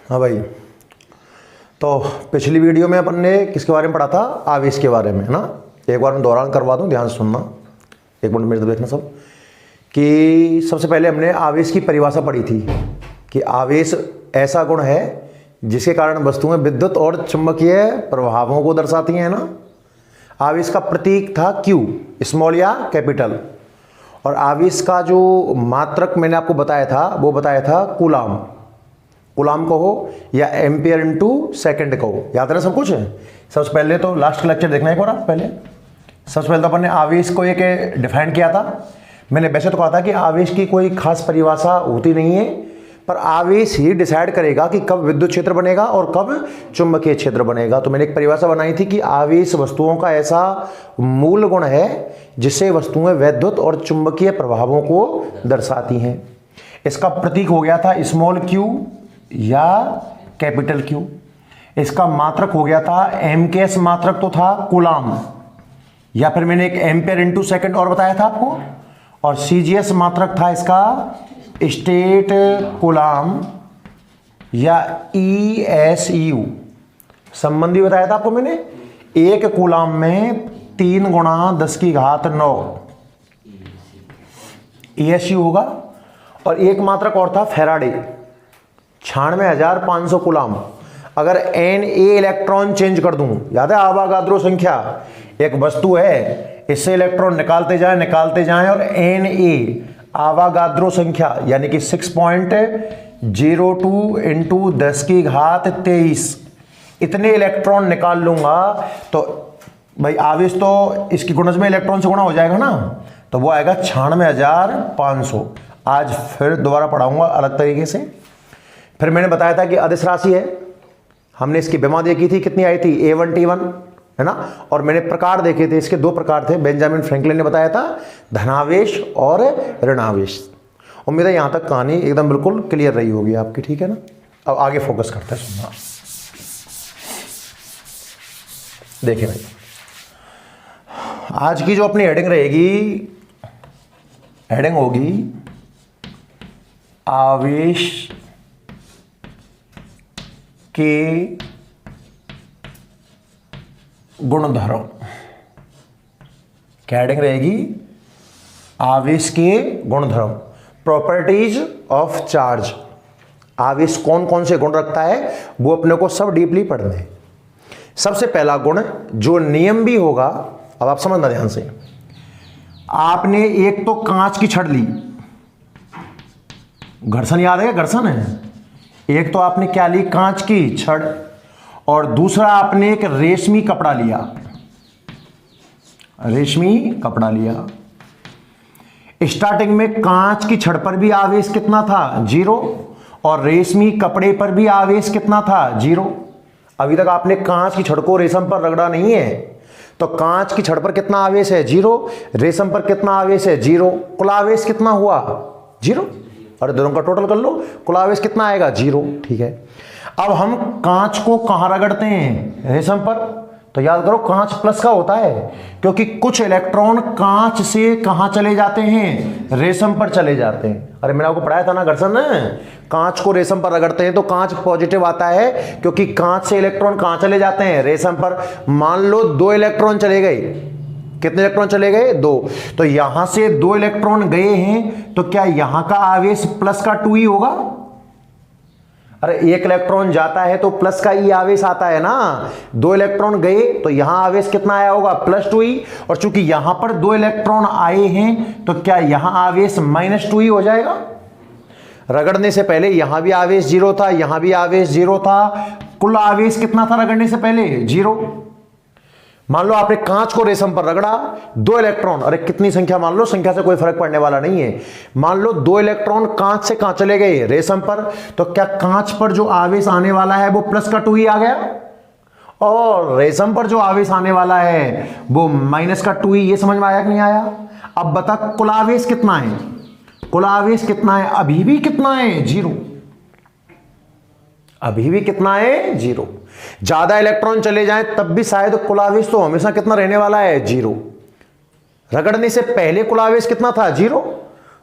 हाँ भाई, तो पिछली वीडियो में अपन ने किसके बारे में पढ़ा था? आवेश के बारे में, है ना। एक बार मैं दोहरान करवा दूं, ध्यान से सुनना, एक मिनट मेरे तो देखना सब। कि सबसे पहले हमने आवेश की परिभाषा पढ़ी थी कि आवेश ऐसा गुण है जिसके कारण वस्तुएं विद्युत और चुंबकीय प्रभावों को दर्शाती हैं ना। आवेश का प्रतीक था क्यू, स्मॉल या कैपिटल। और आवेश का जो मात्रक मैंने आपको बताया था वो बताया था कूलाम। कूलाम कहो या एम्पियर इनटू सेकंड कहो, याद है ना सब कुछ। सबसे पहले तो लास्ट का लेक्चर देखना एक बार आप पहले। सबसे पहले तो अपन ने आवेश को एक डिफाइन किया था। मैंने वैसे तो कहा था कि आवेश की कोई खास परिभाषा होती नहीं है, पर आवेश ही डिसाइड करेगा कि कब विद्युत क्षेत्र बनेगा और कब चुंबकीय क्षेत्र बनेगा। तो मैंने एक परिभाषा बनाई थी कि आवेश वस्तुओं का ऐसा मूल गुण है जिससे वस्तुएं विद्युत और चुंबकीय प्रभावों को दर्शाती हैं। इसका प्रतीक हो गया था स्मॉल क्यू या कैपिटल क्यू। इसका मात्रक हो गया था एमकेएस, मात्रक तो था कूलाम, या फिर मैंने एक एम्पियर इनटू सेकंड और बताया था आपको। और सीजीएस मात्रक था इसका स्टेट कूलाम या ईएसयू। संबंधी बताया था आपको मैंने, एक कूलाम में 3 × 10⁹ ईएसयू होगा। और एक मात्रक और था फैराडे, 96,500 कूलाम। अगर एन ए इलेक्ट्रॉन चेंज कर दूं, याद है आवागाद्रो संख्या, एक वस्तु है इससे इलेक्ट्रॉन निकालते जाएं और एन ए आवागाद्रो संख्या यानी कि 6.02 × 10⁻23 इतने इलेक्ट्रॉन निकाल लूंगा तो भाई आवेश तो इसकी गुणज में इलेक्ट्रॉन से गुणा हो जाएगा ना, तो वो आएगा 96,500। आज फिर दोबारा पढ़ाऊंगा अलग तरीके से। फिर मैंने बताया था कि अदिश राशि है, हमने इसकी विमा देखी थी, कितनी आई थी? A1 T1, है ना। और मैंने प्रकार देखे थे, इसके 2 प्रकार थे, बेंजामिन फ्रैंकलिन ने बताया था, धनावेश और ऋणावेश। उम्मीद है यहां तक कहानी एकदम बिल्कुल क्लियर रही होगी आपकी, ठीक है ना। अब आगे फोकस करते हैं, सुनना। देखिए भाई, आज की जो अपनी हेडिंग रहेगी, हेडिंग होगी आवेश के गुणधर्म। क्या हेडिंग रहेगी? आवेश के गुणधर्म, प्रॉपर्टीज ऑफ चार्ज। आवेश कौन कौन से गुण रखता है वो अपने को सब डीपली पढ़ना है। सबसे पहला गुण जो नियम भी होगा, अब आप समझना ध्यान से। आपने एक तो कांच की छड़ ली, घर्षण याद है? घर्षण है। एक तो आपने क्या ली? कांच की छड़। और दूसरा आपने एक रेशमी कपड़ा लिया, रेशमी कपड़ा लिया। स्टार्टिंग में कांच की छड़ पर भी आवेश कितना था? 0। और रेशमी कपड़े पर भी आवेश कितना था? 0। अभी तक आपने कांच की छड़ को रेशम पर रगड़ा नहीं है, तो कांच की छड़ पर कितना आवेश है? 0। रेशम पर कितना आवेश है? 0। कुल आवेश कितना हुआ? 0। और दोनों का टोटल कर लो, कुल आवेश कितना आएगा? 0। ठीक है। अब हम कांच को कहां रगड़ते हैं? रेशम पर। तो याद करो कांच प्लस का होता है, क्योंकि कुछ इलेक्ट्रॉन कांच से कहां चले जाते हैं? रेशम पर चले जाते हैं। अरे मैंने आपको पढ़ाया था ना घर्षण, कांच को रेशम पर रगड़ते हैं तो कांच पॉजिटिव आता है, क्योंकि कांच से इलेक्ट्रॉन कहां चले जाते हैं? रेशम पर। मान लो 2 इलेक्ट्रॉन चले गए, कितने इलेक्ट्रॉन चले गए? 2। तो यहां से 2 इलेक्ट्रॉन गए हैं, तो क्या यहां का आवेश प्लस का 2 ही होगा? अरे 1 इलेक्ट्रॉन जाता है तो प्लस का ई आवेश आता है ना। 2 इलेक्ट्रॉन गए तो यहां आवेश कितना आया होगा? +2 ही। और चूंकि यहां पर 2 इलेक्ट्रॉन आए हैं तो क्या यहां आवेश -2 ही हो जाएगा? रगड़ने से पहले यहां भी आवेश 0 था, यहां भी आवेश 0 था। कुल आवेश कितना था रगड़ने से पहले? 0। मान लो आपने कांच को रेशम पर रगड़ा, 2 इलेक्ट्रॉन, अरे कितनी संख्या मान लो, संख्या से कोई फर्क पड़ने वाला नहीं है। मान लो 2 इलेक्ट्रॉन कांच से कहां चले गए? रेशम पर। तो क्या कांच पर जो आवेश आने वाला है वो प्लस का 2 ही आ गया? और रेशम पर जो आवेश आने वाला है वो माइनस का 2 ही। ये समझ में आया कि नहीं आया? अब बता कुल आवेश कितना है? कुल आवेश कितना है? अभी भी कितना है? 0। अभी भी कितना है? 0। ज्यादा इलेक्ट्रॉन चले जाएं तब भी शायद कुल आवेश तो हमेशा कितना रहने वाला है? 0। रगड़ने से पहले कुल आवेश कितना था? 0।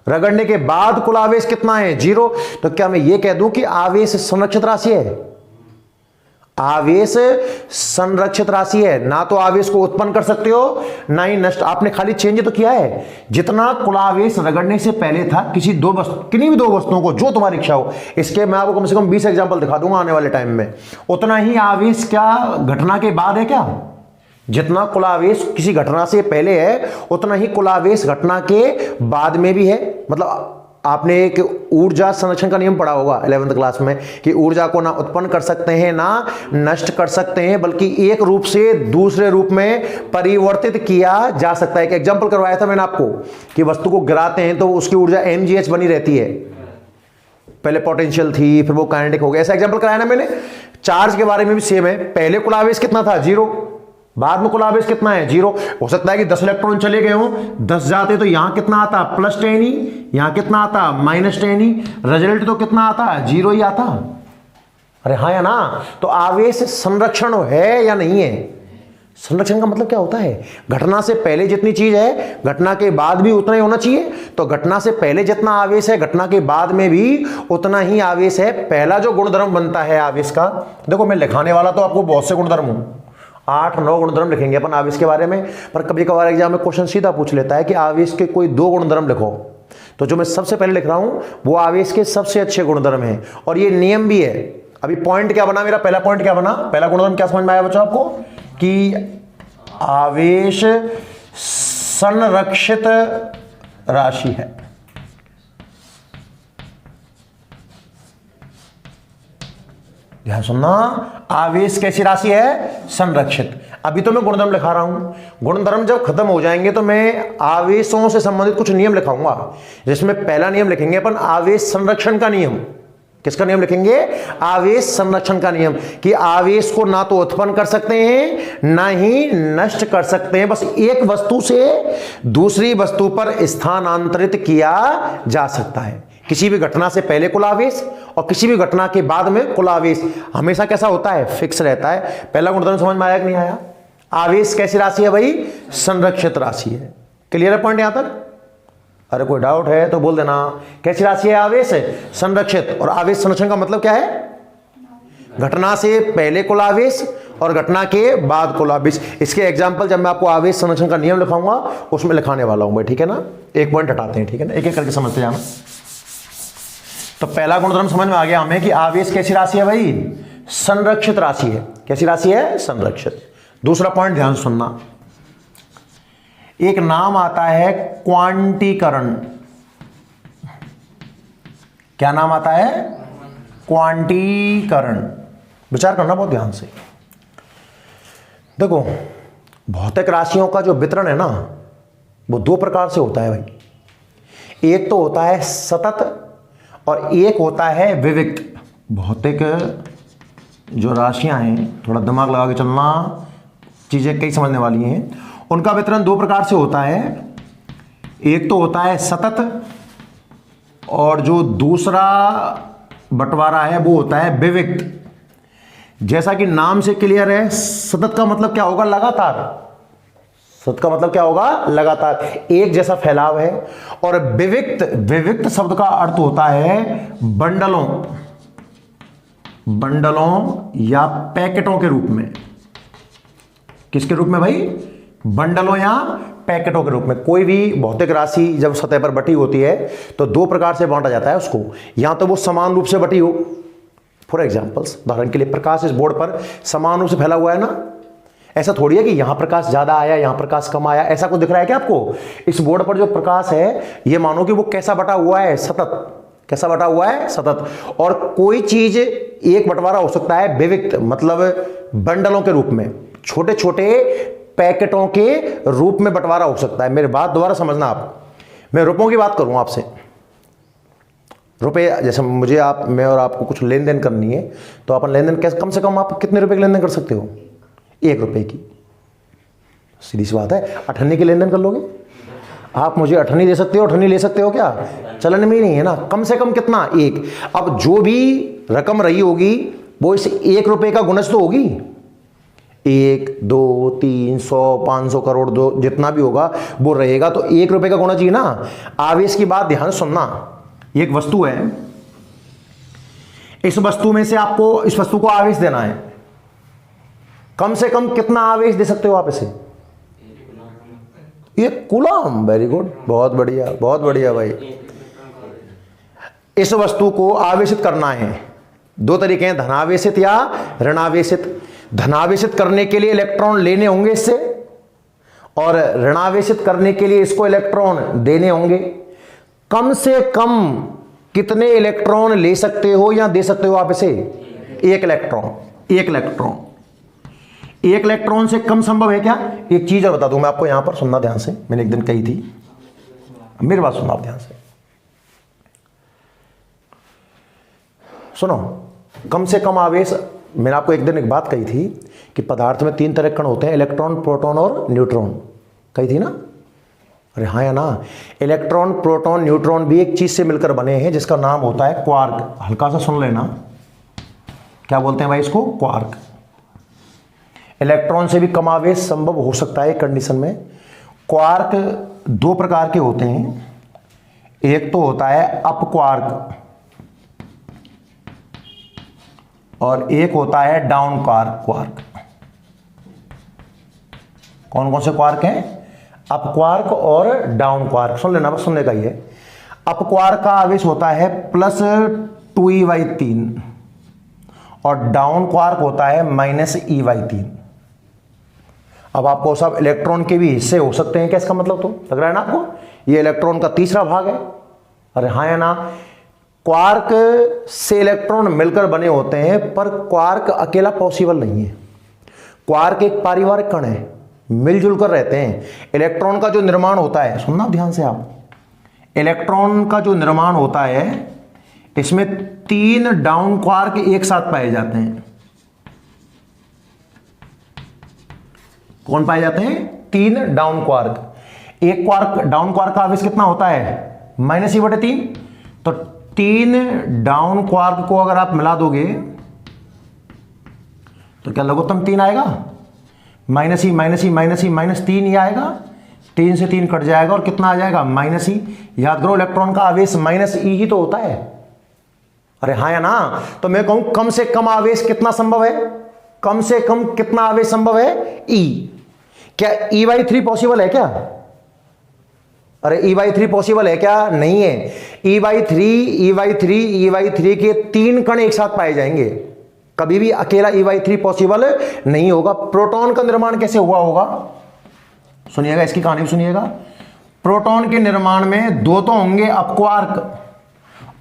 रगड़ने के बाद कुल आवेश कितना है 0। तो क्या मैं ये कह दूं कि आवेश संरक्षित राशि है? आवेश संरक्षित राशि है। ना तो आवेश को उत्पन्न कर सकते हो ना ही नष्ट। आपने खाली चेंज तो किया है। जितना कुल आवेश रगड़ने से पहले था किसी दो वस्तु, किन्हीं भी दो वस्तुओं को, जो तुम्हारी इच्छा हो, इसके मैं आपको कम से कम 20 एग्जांपल दिखा दूंगा आने वाले टाइम में। उतना ही आवेश क्या घटना के बाद है क्या? जितना कुल आवेश किसी घटना से पहले है उतना ही कुल आवेश घटना के बाद में भी है। मतलब आपने एक ऊर्जा संरक्षण का नियम पढ़ा होगा 11वीं क्लास में कि ऊर्जा को ना उत्पन्न कर सकते हैं ना नष्ट कर सकते हैं, बल्कि एक रूप से दूसरे रूप में परिवर्तित किया जा सकता है। एक एग्जांपल करवाया था मैंने आपको कि वस्तु को गिराते हैं तो उसकी ऊर्जा mgh बनी रहती है। पहले पोटेंशियल थी, फिर वो काइनेटिक हो गया। ऐसा एग्जांपल कराया ना मैंने। चार्ज के बारे में भी सेम है। पहले कुल आवेश कितना था 0, बाद में कुल आवेश कितना है 0। हो सकता है कि 10 इलेक्ट्रॉन चले गए हो, 10 जाते तो यहां कितना आता +10 ही, यहां कितना आता -10 ही, रिजल्ट तो कितना आता 0 ही आता। अरे हाँ या ना? तो आवेश संरक्षण है या नहीं है? संरक्षण का मतलब क्या होता है? घटना से पहले जितनी चीज है घटना के बाद भी उतना ही होना चाहिए। तो घटना से पहले जितना आवेश है घटना के बाद में भी उतना ही आवेश है। पहला जो गुणधर्म बनता है आवेश का, देखो मैं लिखाने वाला तो आपको बहुत से गुणधर्म हूं, 8-9 गुणधर्म लिखेंगे अपन आवेश के बारे में, पर कभी कभार एग्जाम में क्वेश्चन सीधा पूछ लेता है कि आवेश के कोई 2 गुणधर्म लिखो। तो जो मैं सबसे पहले लिख रहा हूं वो आवेश के सबसे अच्छे गुणधर्म हैं और ये नियम भी है। अभी पॉइंट क्या बना मेरा? पहला पॉइंट क्या बना? पहला गुणधर्म क्या समझ में आया बच्चों आपको? कि आवेश संरक्षित राशि है। ध्यान सुनना, आवेश कैसी राशि है? संरक्षित। अभी तो मैं गुणधर्म लिखा रहा हूं। गुणधर्म जब खत्म हो जाएंगे तो मैं आवेशों से संबंधित कुछ नियम लिखाऊंगा, जिसमें पहला नियम लिखेंगे अपन आवेश संरक्षण का नियम। किसका नियम लिखेंगे? आवेश संरक्षण का नियम, कि आवेश को ना तो उत्पन्न कर सकते हैं ना ही नष्ट कर सकते हैं, बस एक वस्तु से दूसरी वस्तु पर स्थानांतरित किया जा सकता है। किसी भी घटना से पहले कुल आवेश और किसी भी घटना के बाद में कुल आवेश हमेशा कैसा होता है? फिक्स रहता है। पहला गुणधर्म समझ में आया कि नहीं आया? आवेश कैसी राशि है भाई? संरक्षित राशि है। क्लियर है पॉइंट यहां तक? अरे कोई डाउट है तो बोल देना। कैसी राशि है? आवेश है संरक्षित। और आवेश संरक्षण का मतलब क्या है? घटना से पहले कुल आवेश और घटना के बाद कुल आवेश। इसके एग्जांपल जब मैं आपको आवेश संरक्षण का नियम लिखाऊंगा उसमें लिखाने वाला हूं भाई, ठीक है ना? एक पॉइंट हटाते हैं, ठीक है ना? एक एक करके समझते जाना। तो पहला गुणधर्म समझ में आ गया हमें कि आवेश कैसी राशि है भाई? संरक्षित राशि है। कैसी राशि है? संरक्षित। दूसरा पॉइंट ध्यान सुनना, एक नाम आता है क्वांटीकरण। क्या नाम आता है? क्वांटीकरण। विचार करना बहुत ध्यान से। देखो, भौतिक राशियों का जो वितरण है ना वो 2 प्रकार से होता है भाई। एक तो होता है सतत और एक होता है विविक्त। भौतिक जो राशियां हैं, थोड़ा दिमाग लगा के चलना, चीजें कई समझने वाली हैं। उनका वितरण 2 प्रकार से होता है। एक तो होता है सतत और जो दूसरा बंटवारा है वो होता है विविक्त। जैसा कि नाम से क्लियर है, सतत का मतलब क्या होगा? लगातार। सतत का मतलब क्या होगा? लगातार, एक जैसा फैलाव है। और विविक्त शब्द का अर्थ होता है बंडलों या पैकेटों के रूप में। किसके रूप में भाई? बंडलों या पैकेटों के रूप में। कोई भी भौतिक राशि जब सतह पर बटी होती है तो 2 प्रकार से बांटा जाता है उसको। या तो वो समान रूप से बटी हो, फॉर एग्जांपल्स, उदाहरण के लिए प्रकाश इस बोर्ड पर समान रूप से फैला हुआ है ना। ऐसा थोड़ी है कि यहां प्रकाश ज्यादा आया यहां प्रकाश कम आया, ऐसा कुछ दिख रहा है क्या आपको? इस बोर्ड पर जो प्रकाश है ये मानो कि वो कैसा बटा हुआ है? सतत। कैसा बटा हुआ है? सतत। और कोई चीज एक बंटवारा हो सकता है विविक्त, मतलब बंडलों के रूप में, छोटे छोटे पैकेटों के रूप में बंटवारा हो सकता है। मेरी बात दोबारा समझना आप। मैं रुपयों की बात करूं आपसे। रुपए, जैसे मैं और आपको कुछ लेन देन करनी है तो अपन लेन देन कैसे, कम से कम आप कितने रुपए की लेन देन कर सकते हो? 1 रुपए की। सीधी सी बात है। 98 की लेन देन कर लोगे आप? मुझे 98 दे सकते हो, 98 ले सकते हो क्या? चलन में ही नहीं है ना। कम से कम कितना? 1। अब जो भी रकम रही होगी वो इस 1 रुपए का गुणज तो होगी। 1 2 3 100 500 करोड़ दो जितना भी होगा वो रहेगा, तो 1 रुपए का होना चाहिए ना। आवेश की बात ध्यान सुनना, ये एक वस्तु है, इस वस्तु में से आपको इस वस्तु को आवेश देना है, कम से कम कितना आवेश दे सकते हो आप इसे? 1 कूलम। वेरी गुड, बहुत बढ़िया, बहुत बढ़िया भाई। इस वस्तु को आवेशित करना है, 2 तरीके हैं, धनावेशित या ऋणावेशित। धनावेशित करने के लिए इलेक्ट्रॉन लेने होंगे इससे, और ऋणावेशित करने के लिए इसको इलेक्ट्रॉन देने होंगे। कम से कम कितने इलेक्ट्रॉन ले सकते हो या दे सकते हो आप इसे? 1 इलेक्ट्रॉन। 1 इलेक्ट्रॉन, 1 इलेक्ट्रॉन से कम संभव है क्या? एक चीज और बता दूं मैं आपको, यहां पर सुनना ध्यान से, मैंने एक दिन कही थी, मेरी बात सुनना आप ध्यान से सुनो। कम से कम आवेश, मैंने आपको एक दिन एक बात कही थी कि पदार्थ में 3 तरह के कण होते हैं, इलेक्ट्रॉन, प्रोटॉन और न्यूट्रॉन, कही थी ना? अरे हाँ या ना? इलेक्ट्रॉन, प्रोटॉन, न्यूट्रॉन भी एक चीज से मिलकर बने हैं जिसका नाम होता है क्वार्क। हल्का सा सुन लेना, क्या बोलते हैं भाई इसको? क्वार्क। इलेक्ट्रॉन से भी कम आवेश संभव हो सकता है कंडीशन में। क्वार्क 2 प्रकार के होते हैं, एक तो होता है अप क्वार्क और एक होता है डाउन क्वार्क। कौन कौन से क्वार्क हैं? अप क्वार्क और डाउन क्वार्क। सुन लेना, बस सुनने का ही है। अप क्वार्क का आवेश होता है +2e/3 और डाउन क्वार्क होता है -e/3। अब आपको सब इलेक्ट्रॉन के भी हिस्से हो सकते हैं क्या? इसका मतलब तो लग रहा है ना आपको, ये इलेक्ट्रॉन का तीसरा भाग है। अरे हाँ या ना? क्वार्क से इलेक्ट्रॉन मिलकर बने होते हैं, पर क्वार्क अकेला पॉसिबल नहीं है। क्वार्क एक पारिवारिक कण है, मिलजुल कर रहते हैं। इलेक्ट्रॉन का जो निर्माण होता है, सुनना ध्यान से आप, इलेक्ट्रॉन का जो निर्माण होता है इसमें 3 डाउन क्वार्क एक साथ पाए जाते हैं। कौन पाए जाते हैं? 3 डाउन क्वार्क। एक क्वार्क, डाउन क्वार्क का आवेश कितना होता है? -e/3। तो 3 डाउन क्वार्क को अगर आप मिला दोगे तो क्या लघुत्तम 3 आएगा? -e/-3 ही आएगा। 3 से 3 कट जाएगा और कितना आ जाएगा? -e। याद करो, इलेक्ट्रॉन का आवेश -e ही तो होता है। अरे हाँ या ना? तो मैं कहूं कम से कम आवेश कितना संभव है? कम से कम कितना आवेश संभव है? E। क्या e/3 पॉसिबल है क्या? अरे e/3 पॉसिबल है क्या? नहीं है। e/3 के 3 कण एक साथ पाए जाएंगे, कभी भी अकेला e/3 पॉसिबल नहीं होगा। प्रोटॉन का निर्माण कैसे हुआ होगा? सुनिएगा, इसकी कहानी भी सुनिएगा। प्रोटॉन के निर्माण में 2 तो होंगे अप क्वार्क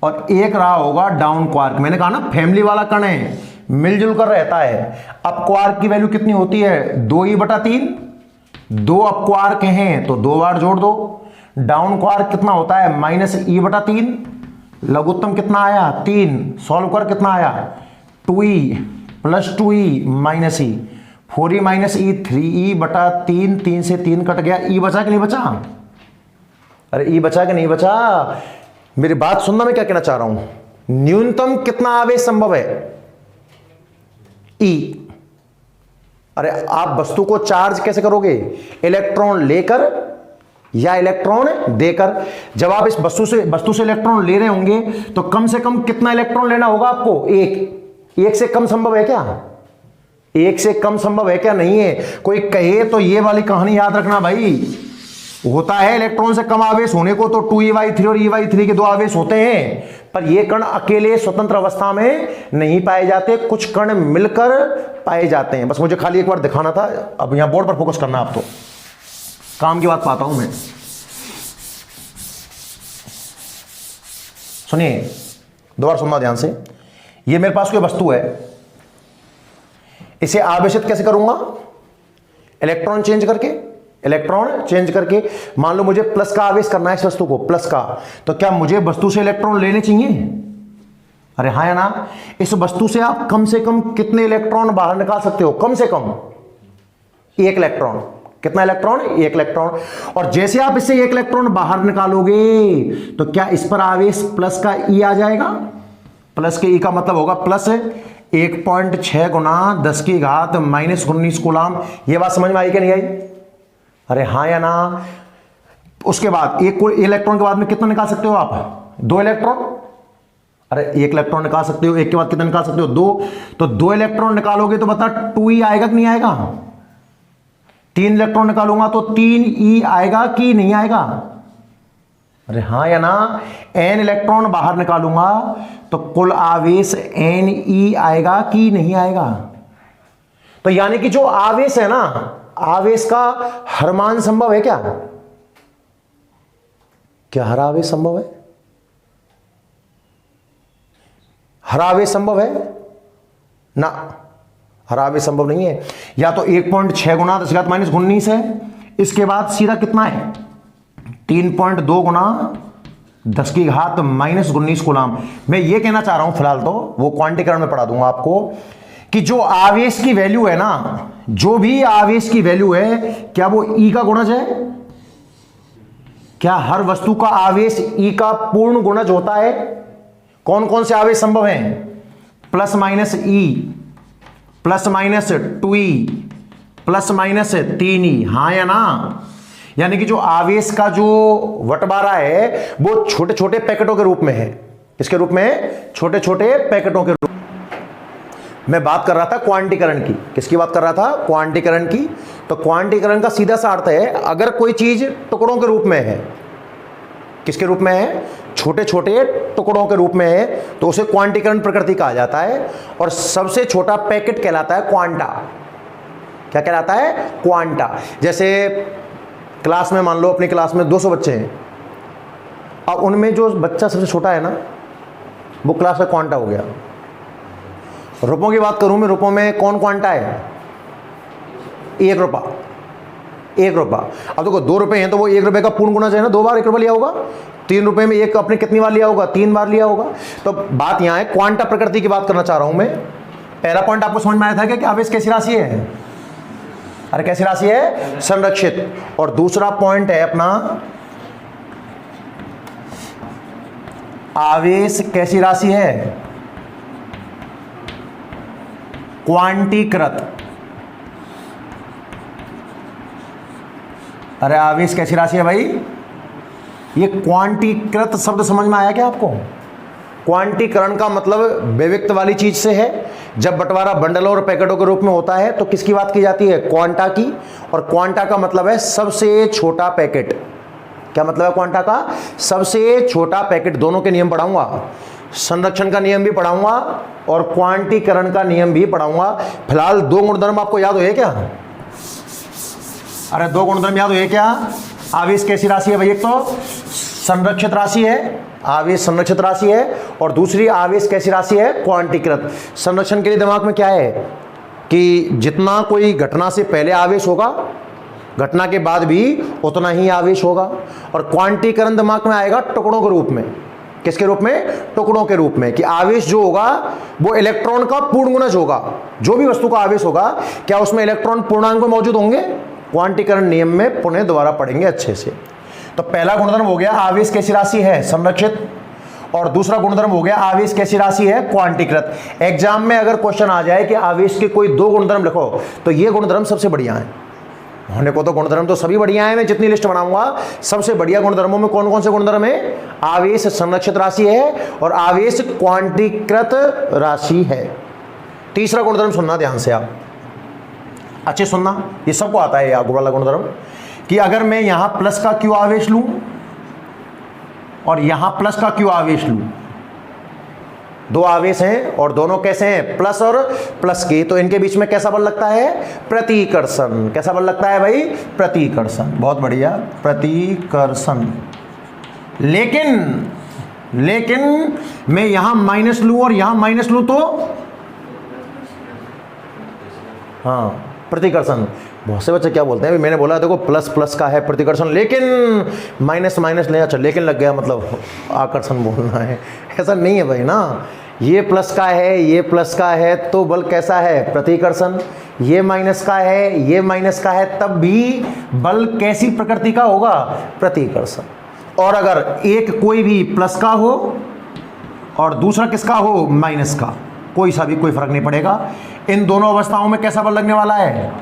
और एक रहा होगा डाउन क्वार्क। मैंने कहा ना, फैमिली वाला कण है, मिलजुल कर रहता है। अप क्वार्क की वैल्यू कितनी होती है? 2e/3। 2 अप क्वार्क हैं तो 2 बार जोड़ दो। डाउन क्वार्क कितना होता है? -e/3। लघुत्तम कितना आया? 3। सॉल्व कर कितना आया? 2e + 2e -e। 4e - e 3e/3। 3 से 3 कट गया, e बचा कि नहीं बचा? अरे e बचा कि नहीं बचा? मेरी बात सुनना, मैं क्या कहना चाह रहा हूं। न्यूनतम कितना आवेश संभव है? E। अरे आप वस्तु को चार्ज कैसे करोगे? इलेक्ट्रॉन लेकर या इलेक्ट्रॉन देकर। जब आप इस वस्तु से इलेक्ट्रॉन ले रहे होंगे तो कम से कम कितना इलेक्ट्रॉन लेना होगा आपको? 1 से कम संभव है क्या? 1 से कम संभव है क्या? नहीं है। कोई कहे तो ये वाली कहानी याद रखना भाई, होता है इलेक्ट्रॉन से कम आवेश होने को तो 2e/3 और e/3 के 2 आवेश होते हैं, पर ये कण अकेले स्वतंत्र अवस्था में नहीं पाए जाते, कुछ कण मिलकर पाए जाते हैं। बस मुझे खाली एक बार दिखाना था। अब यहां बोर्ड पर फोकस करना, आप तो काम की बात पाता हूं मैं। सुनिए, दोबारा सुनना ध्यान से। ये मेरे पास कोई वस्तु है, इसे आवेशित कैसे करूंगा? इलेक्ट्रॉन चेंज करके। मान लो मुझे प्लस का आवेश करना है इस वस्तु को, प्लस का, तो क्या मुझे वस्तु से इलेक्ट्रॉन लेने चाहिए? अरे हाँ या ना? इस वस्तु से आप कम से कम कितने इलेक्ट्रॉन बाहर निकाल सकते हो? कम से कम 1 इलेक्ट्रॉन। कितना इलेक्ट्रॉन? 1 इलेक्ट्रॉन। और जैसे आप इससे 1 इलेक्ट्रॉन बाहर निकालोगे तो क्या इस पर आवेश प्लस का E आ जाएगा? प्लस के E का मतलब होगा प्लस 1.6 गुना 10 की घात माइनस 19 कूलाम। ये बात समझ में आई कि नहीं आई? अरे हाँ या ना? उसके बाद एक इलेक्ट्रॉन के बाद में कितना निकाल सकते हो आप? 2 इलेक्ट्रॉन। अरे 1 इलेक्ट्रॉन निकाल सकते हो, एक के बाद कितना निकाल सकते हो? 2। तो 2 इलेक्ट्रॉन निकालोगे तो बता 2e आएगा कि नहीं आएगा? 3 इलेक्ट्रॉन निकालूंगा तो 3e आएगा कि नहीं आएगा? अरे हाँ या ना? n इलेक्ट्रॉन बाहर निकालूंगा तो कुल आवेश Ne आएगा कि नहीं आएगा? तो यानी कि जो आवेश है ना, आवेश का हर मान संभव है क्या? क्या हर आवेश संभव है? हर आवेश संभव है ना? हर आवेश संभव नहीं है। या तो 1.6 गुना 10 की घात माइनस 19 है, इसके बाद सीधा कितना है? 3.2 गुना 10 की घात माइनस 19 कूलाम। मैं ये कहना चाह रहा हूं फिलहाल, तो वो क्वांटीकरण में पढ़ा दूंगा आपको, कि जो आवेश की वैल्यू है ना, जो भी आवेश की वैल्यू है, क्या वो E का गुणज है? क्या हर वस्तु का आवेश E का पूर्ण गुणज होता है? कौन कौन से आवेश संभव हैं? Plus minus E, plus minus 2e, plus minus 3e। हाँ या ना? यानी कि जो आवेश का जो बंटवारा है वो छोटे छोटे पैकेटों के रूप में है। किसके रूप में है? छोटे छोटे पैकेटों के रूप में। मैं बात कर रहा था क्वांटीकरण की। किसकी बात कर रहा था? क्वांटीकरण की। तो क्वांटीकरण का सीधा सा अर्थ है, अगर कोई चीज टुकड़ों के रूप में है, किसके रूप में है? छोटे छोटे टुकड़ों के रूप में है, तो उसे क्वांटीकरण प्रकृति कहा जाता है। और सबसे छोटा पैकेट कहलाता है क्वांटा। क्या कहलाता है? क्वांटा। जैसे क्लास में मान लो, अपनी क्लास में 200 बच्चे हैं, अब उनमें जो बच्चा सबसे छोटा है ना, वो क्लास का क्वांटा हो गया। रुपयों की बात करूं मैं, रुपयों में कौन क्वांटा है? 1 रुपया। 1 रुपया। अब देखो 2 रुपए हैं तो वो 1 रुपए का पूर्ण गुणज है ना, 2 बार 1 रुपया लिया होगा। 3 रुपए में 1 आपने कितनी बार लिया होगा? 3 बार लिया होगा। तो बात यहां है, क्वांटा प्रकृति की बात करना चाह रहा हूं मैं। पहला पॉइंट आपको समझ में आया था कि आवेश कैसी राशि है? अरे कैसी राशि है? संरक्षित। और दूसरा पॉइंट है अपना, आवेश कैसी राशि है? क्वांटीकृत। अरे आवेश कैसी राशि है भाई? ये क्वांटीकृत शब्द समझ में आया क्या आपको? क्वांटीकरण का मतलब विविक्त वाली चीज से है। जब बंटवारा बंडलों और पैकेटों के रूप में होता है तो किसकी बात की जाती है? क्वांटा की। और क्वांटा का मतलब है सबसे छोटा पैकेट। क्या मतलब है क्वांटा का? सबसे छोटा पैकेट। दोनों के नियम पढ़ाऊंगा, संरक्षण का नियम भी पढ़ाऊंगा और क्वांटीकरण का नियम भी पढ़ाऊंगा। फिलहाल 2 गुणधर्म आपको याद हुए क्या? अरे 2 गुणधर्म याद हुए क्या? आवेश कैसी राशि है भाई? एक तो संरक्षित राशि है, आवेश संरक्षित राशि है, और दूसरी आवेश कैसी राशि है? क्वांटीकृत। संरक्षण के लिए दिमाग में क्या है कि जितना कोई घटना से पहले आवेश होगा, घटना के बाद भी उतना ही आवेश होगा। और क्वांटीकरण दिमाग में आएगा टुकड़ों के रूप में। किसके रूप में? टुकड़ों के रूप में। कि आवेश जो होगा वो इलेक्ट्रॉन का पूर्ण गुणज होगा। जो भी वस्तु का आवेश होगा, क्या उसमें इलेक्ट्रॉन पूर्णांक में मौजूद होंगे? क्वांटीकरण नियम में पुनः दोबारा पढ़ेंगे अच्छे से। तो पहला गुणधर्म हो गया आवेश कैसी राशि है? संरक्षित। और दूसरा गुणधर्म हो गया आवेश कैसी राशि है? क्वांटीकृत। एग्जाम में अगर क्वेश्चन आ जाए कि आवेश के कोई 2 गुणधर्म लिखो, तो ये गुणधर्म सबसे बढ़िया है। होने को तो गुणधर्म तो सभी बढ़िया है, मैं जितनी लिस्ट बनाऊंगा सबसे बढ़िया गुणधर्मों में कौन कौन से गुणधर्म है? आवेश संरक्षित राशि है और आवेश क्वांटीकृत राशि है। तीसरा गुणधर्म सुनना ध्यान से आप, अच्छे सुनना, ये सबको आता है आगे वाला गुणधर्म, कि अगर मैं यहां प्लस का क्यू आवेश लूं और यहां प्लस का क्यू आवेश लूं, 2 आवेश हैं और दोनों कैसे हैं? प्लस और प्लस के, तो इनके बीच में कैसा बल लगता है? प्रतिकर्षण। कैसा बल लगता है भाई? प्रतिकर्षण। बहुत बढ़िया, प्रतिकर्षण। लेकिन मैं यहां माइनस लूं और यहां माइनस लूं तो हाँ, प्रतिकर्षण। बहुत से बच्चे क्या बोलते हैं, मैंने बोला देखो प्लस प्लस का है प्रतिकर्षण, लेकिन माइनस माइनस ले, अच्छा लेकिन लग गया मतलब आकर्षण बोलना है। ऐसा नहीं है भाई ना, ये प्लस का है ये प्लस का है तो बल कैसा है? प्रतिकर्षण। ये माइनस का है ये माइनस का है तब भी बल कैसी प्रकृति का होगा? प्रतिकर्षण। और अगर एक कोई भी प्लस का हो और दूसरा किसका हो? माइनस का, कोई सा भी, कोई फर्क नहीं पड़ेगा। इन दोनों अवस्थाओं में कैसा बल लगने वाला है?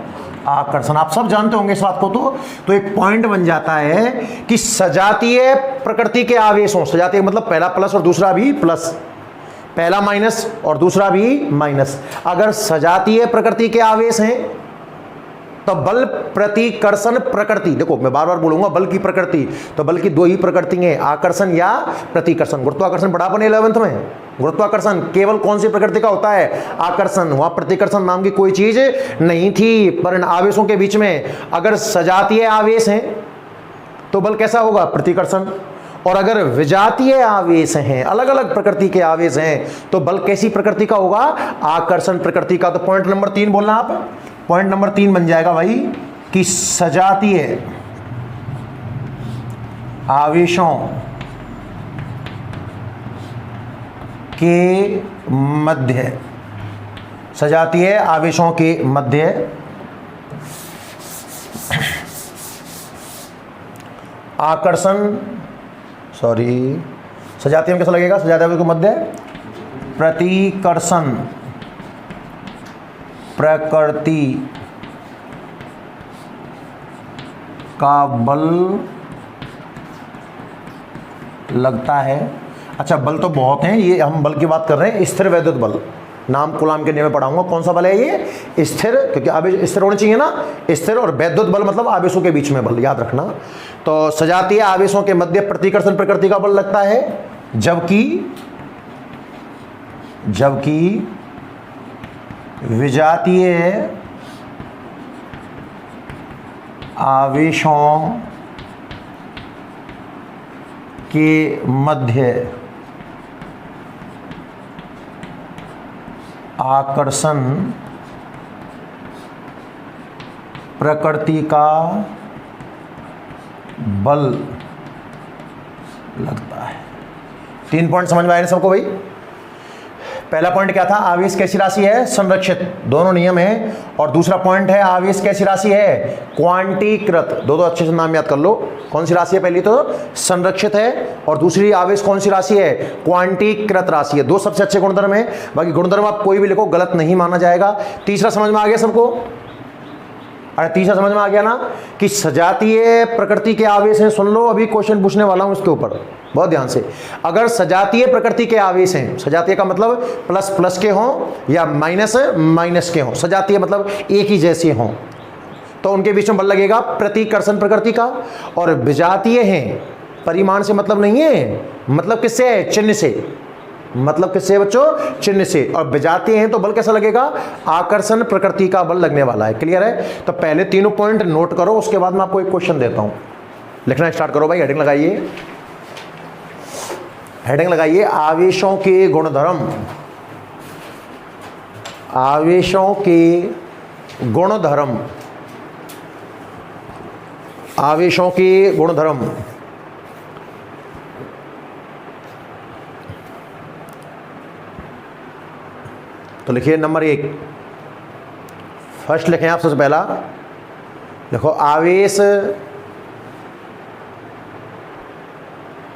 आकर्षण। आप सब जानते होंगे इस बात को। तो एक पॉइंट बन जाता है कि सजातीय प्रकृति के आवेश हों, सजातीय मतलब पहला प्लस और दूसरा भी प्लस, पहला माइनस और दूसरा भी माइनस। अगर सजातीय प्रकृति के आवेश हैं तो बल प्रतिकर्षण प्रकृति, देखो मैं बार बार बोलूंगा बल की प्रकृति, तो बल की दो ही प्रकृति हैं, आकर्षण या प्रतिकर्षण। गुरुत्वाकर्षण पढ़ा अपने 11th में। गुरुत्वाकर्षण केवल कौन सी प्रकृति का होता है? आकर्षण। वहां प्रतिकर्षण नाम की कोई चीज नहीं थी। पर इन आवेशों के बीच में अगर सजातीय आवेश हैं तो बल कैसा होगा? प्रतिकर्षण। और अगर विजातीय आवेश हैं, अलग अलग प्रकृति के आवेश हैं, तो बल कैसी प्रकृति का होगा? आकर्षण प्रकृति का। तो पॉइंट नंबर 3 बोलना आप। पॉइंट नंबर 3 बन जाएगा भाई कि सजातीय आवेशों के मध्य, सजातीय आवेशों के मध्य आकर्षण, सजातीय में कैसा लगेगा? सजातीय आवेश के मध्य प्रतिकर्षण प्रकृति का बल लगता है। अच्छा, बल तो बहुत हैं, ये हम बल की बात कर रहे हैं। स्थिर वैद्युत बल, नाम कूलाम के नियम में पढ़ाऊंगा। कौन सा बल है ये? स्थिर, क्योंकि आवेश स्थिर होने चाहिए ना। स्थिर और वैद्युत बल मतलब आवेशों के बीच में बल, याद रखना। तो सजातीय आवेशों के मध्य प्रतिकर्षण प्रकृति का बल लगता है, जबकि विजातीय आवेशों के मध्य आकर्षण प्रकृति का बल लगता है। 3 पॉइंट समझ में आए सबको भाई? पहला पॉइंट क्या था? आवेश कैसी राशि है? संरक्षित। दोनों नियम है। और दूसरा पॉइंट है आवेश कैसी राशि है? क्वांटीकृत। दो अच्छे से नाम याद कर लो। कौन सी राशि है? पहली तो संरक्षित है और दूसरी आवेश कौन सी राशि है? क्वांटीकृत राशि है। दो सबसे अच्छे गुणधर्म है। बाकी गुणधर्म आप कोई भी लिखो गलत नहीं माना जाएगा। तीसरा समझ में आ गया सबको? अरे तीसरा समझ में आ गया ना कि सजातीय प्रकृति के आवेश हैं। सुन लो, अभी क्वेश्चन पूछने वाला हूं इसके ऊपर, बहुत ध्यान से। अगर सजातीय प्रकृति के आवेश हैं, सजातीय का मतलब प्लस प्लस के हों या माइनस माइनस के हों, सजातीय मतलब एक ही जैसे हों, तो उनके बीच में बल लगेगा प्रतिकर्षण प्रकृति का। और विजातीय हैं, परिमाण से मतलब नहीं है, मतलब किससे है? चिन्ह से। मतलब किससे बच्चों? चिन्ह से। और विजातीय हैं तो बल कैसा लगेगा? आकर्षण प्रकृति का बल लगने वाला है। क्लियर है? तो पहले तीनों पॉइंट नोट करो, उसके बाद मैं आपको एक क्वेश्चन देता हूं। लिखना स्टार्ट करो भाई। हेडिंग लगाइए, हेडिंग लगाइए, आवेशों के गुणधर्म। आवेशों के गुणधर्म, आवेशों के गुणधर्म। तो लिखिए नंबर 1, फर्स्ट लिखें आप सबसे पहला। देखो, आवेश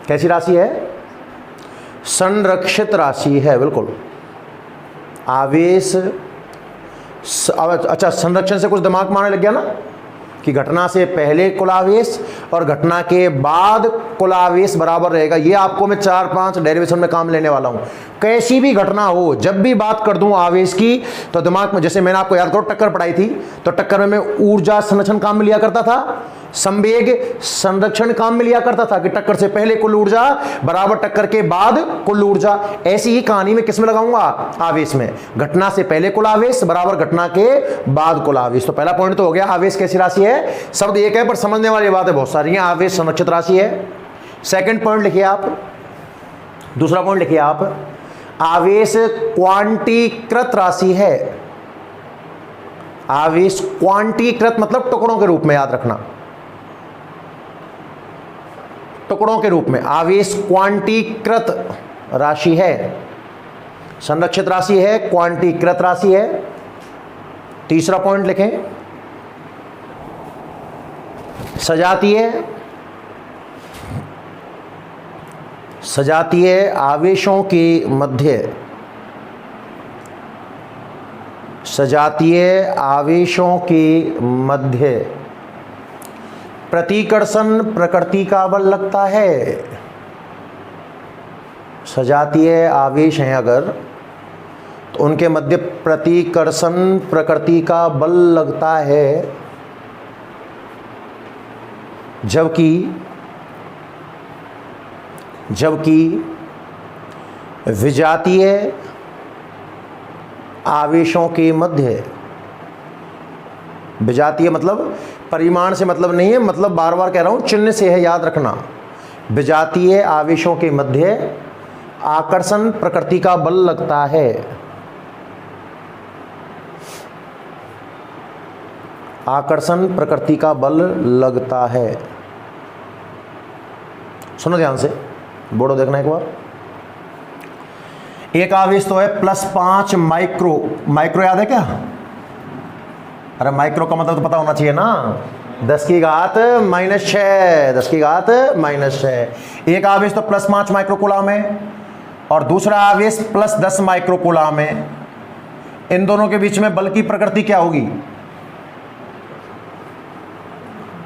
कैसी राशि है? संरक्षित राशि है। बिल्कुल, आवेश अच्छा, संरक्षण से कुछ दिमाग मारने लग गया ना कि घटना से पहले कुल आवेश और घटना के बाद कुल आवेश बराबर रहेगा। ये आपको मैं 4-5 डेरिवेशन में काम लेने वाला हूं। कैसी भी घटना हो, जब भी बात कर दूं आवेश की, तो दिमाग में, जैसे मैंने आपको याद करो टक्कर पढ़ाई थी, तो टक्कर में मैं ऊर्जा संरक्षण काम में लिया करता था, संवेग संरक्षण काम में लिया करता था कि टक्कर से पहले कुल ऊर्जा बराबर टक्कर के बाद कुल ऊर्जा। ऐसी ही कहानी में किस में लगाऊंगा? आवेश में। घटना से पहले कुल आवेश बराबर घटना के बाद कुल आवेश। तो पहला पॉइंट तो हो गया, आवेश कैसी राशि है? शब्द एक है पर समझने वाली बात है बहुत सारी है। आवेश संरक्षित राशि है। सेकंड पॉइंट लिखिए आप, दूसरा पॉइंट लिखिए आप, आवेश क्वांटीकृत राशि है। आवेश क्वांटीकृत मतलब टुकड़ों के रूप में, याद रखना, टुकड़ों के रूप में। आवेश क्वांटीकृत राशि है, संरक्षित राशि है, क्वांटीकृत राशि है। तीसरा पॉइंट लिखें, सजातीय, सजातीय आवेशों के मध्य सजातीय आवेशों के मध्य प्रतिकर्षण प्रकृति का बल लगता है। सजातीय आवेश हैं अगर, तो उनके मध्य प्रतिकर्षण प्रकृति का बल लगता है, जबकि विजातीय आवेशों के मध्य, विजातीय मतलब परिमाण से मतलब नहीं है, मतलब बार बार कह रहा हूं, चिन्ह से है, याद रखना। विजातीय आवेशों के मध्य आकर्षण प्रकृति का बल लगता है। आकर्षण प्रकृति का बल लगता है। सुनो ध्यान से, बोर्ड देखना एक बार। एक आवेश तो है +5 माइक्रो याद है क्या? अरे माइक्रो का मतलब तो पता होना चाहिए ना, 10 की घात -6, 10 की घात -6। एक आवेश तो +5 माइक्रोकूलम है और दूसरा आवेश +10 माइक्रोकूलम है। इन दोनों के बीच में बल की प्रकृति क्या होगी?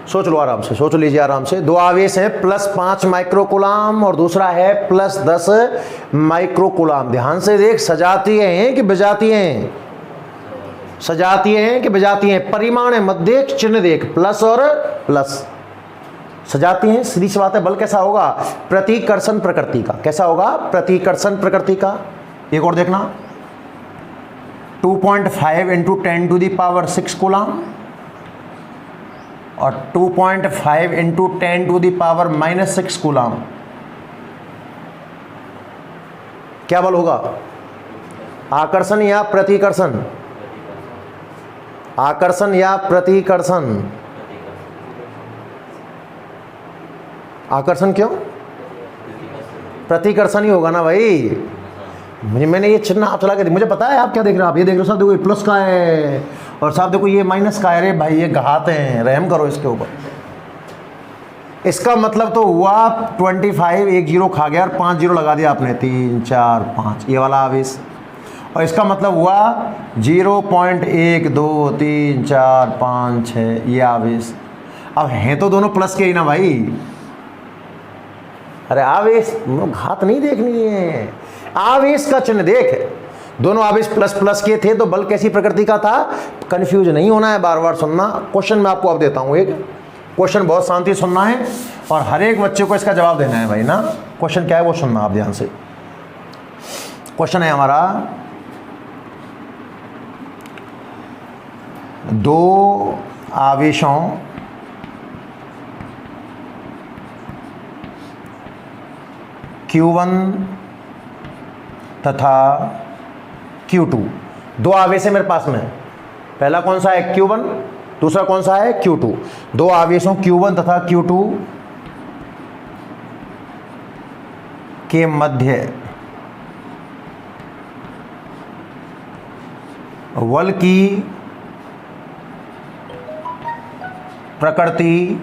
सोच लो आराम से, सोच लीजिए आराम से। दो आवेश हैं +5 माइक्रोकूलम और दूसरा है +10 माइक्रोकूलम। ध्यान से देख, सजातीय हैं कि विजातीय हैं? सजातीय हैं कि विजातीय हैं? परिमाण है, मत देख, चिन्ह देख, प्लस और प्लस। सजातीय हैं, सीधी सी बात है। बल कैसा होगा? प्रतिकर्षण प्रकृति का। कैसा होगा? प्रतिकर्षण प्रकृति का। एक और देखना, 2.5 × 10⁻6 कूलम और 2.5 × 10⁻⁻6 कूलम। क्या बल होगा? आकर्षण या प्रतिकर्षण? आकर्षण या प्रतिकर्षण? आकर्षण क्यों? प्रतिकर्षण ही होगा ना भाई। मैंने ये चिन्ह आप चला के, मुझे पता है आप क्या देख रहे हो। आप ये देख रहे हो साहब, देखो ये प्लस का है और साहब देखो ये माइनस का है। रे भाई ये घात हैं, रहम करो इसके ऊपर। इसका मतलब तो हुआ 25, एक जीरो खा गया और 5 जीरो लगा दिया आपने, 3 4 5, ये वाला आवेश। और इसका मतलब हुआ 0.1 2 3 4 5 6, ये आवेश। अब हैं तो दोनों प्लस के ही ना भाई। अरे आवेश घात नहीं देखनी है, आवेश का चिन्ह देख। दोनों आवेश प्लस प्लस के थे तो बल कैसी प्रकृति का था? कंफ्यूज नहीं होना है, बार बार सुनना। क्वेश्चन मैं आपको अब देता हूं, एक क्वेश्चन बहुत शांति सुनना है और हर एक बच्चे को इसका जवाब देना है भाई ना। क्वेश्चन क्या है वो सुनना आप ध्यान से। क्वेश्चन है हमारा, दो आवेशों Q1 तथा Q2, दो आवेश है मेरे पास में। पहला कौन सा है? Q1, दूसरा कौन सा है? Q2। दो आवेशों Q1 तथा Q2 के मध्य बल की प्रकृति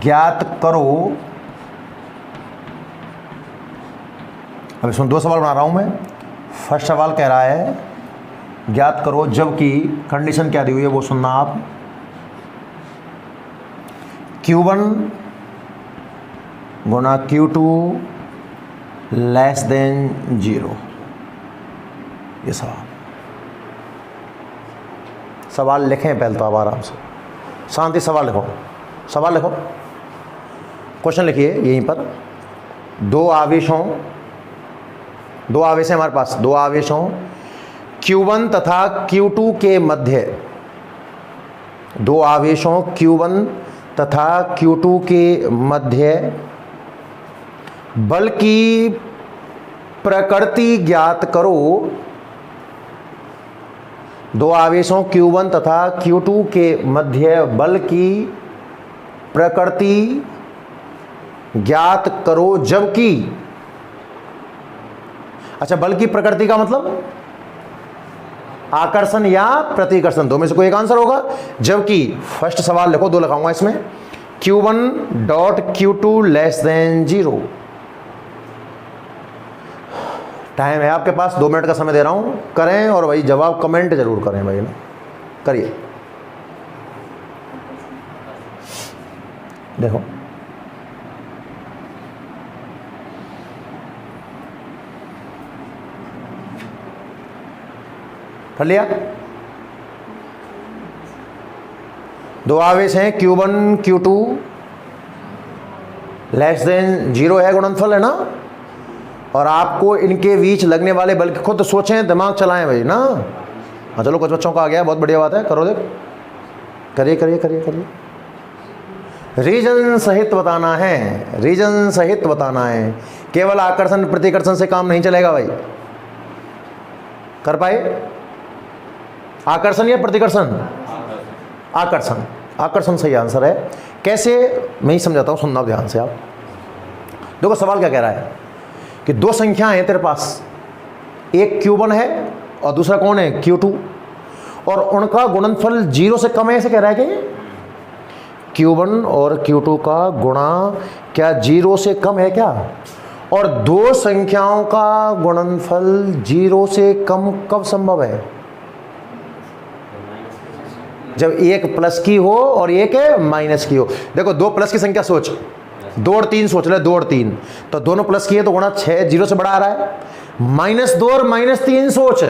ज्ञात करो। अब इसमें दो सवाल बना रहा हूं मैं। फर्स्ट सवाल कह रहा है ज्ञात करो, जबकि कंडीशन क्या दी हुई है वो सुनना आप। Q1 गुना Q2 < 0। ये सवाल लिखें पहले तो आप आराम से, शांति। सवाल लिखो, सवाल लिखो, क्वेश्चन लिखिए यहीं पर। दो आवेश हैं हमारे पास, दो आवेश हों Q1 तथा Q2 के मध्य, दो आवेशों Q1 तथा Q2 के मध्य बल की प्रकृति ज्ञात करो। दो आवेशों Q1 तथा Q2 के मध्य बल की प्रकृति ज्ञात करो, जबकि, अच्छा बल की प्रकृति का मतलब आकर्षण या प्रतिकर्षण, दो में से कोई एक आंसर होगा। जबकि फर्स्ट सवाल लिखो, दो लिखाऊंगा इसमें, Q1 .Q2 < 0। टाइम है आपके पास, 2 मिनट का समय दे रहा हूँ, करें और भाई जवाब कमेंट जरूर करें भाई ना, करिए। देखो कर लिया। 2 आवेश हैं Q1 Q2 लेस देन 0 है, गुणनफल है ना, और आपको इनके बीच लगने वाले बल के खुद सोचें, दिमाग चलाएं भाई ना। हाँ चलो, कुछ बच्चों का आ गया, बहुत बढ़िया बात है, करो देख, करिए करिए करिए करिए। रीजन सहित बताना है, रीजन सहित बताना है, केवल आकर्षण प्रतिकर्षण से काम नहीं चलेगा भाई। कर पाए? आकर्षण या प्रतिकर्षण? आकर्षण, आकर्षण सही आंसर है। कैसे, मैं ही समझाता हूँ, सुनना ध्यान से आप। देखो सवाल क्या कह रहा है कि 2 संख्याएं हैं तेरे पास, एक Q1 है और दूसरा कौन है, Q2, और उनका गुणनफल 0 से कम है, ऐसे कह रहा है कि Q1 और Q2 का गुणा क्या 0 से कम है क्या? और 2 संख्याओं का गुणनफल 0 से कम कब संभव है? जब एक प्लस की हो और एक माइनस की हो। देखो 2 प्लस की संख्या सोच, 2 और 3 सोच ले, 2 और 3, तो दोनों प्लस की है तो गुणा 6 0 से बड़ा आ रहा है। -2 और -3 सोच,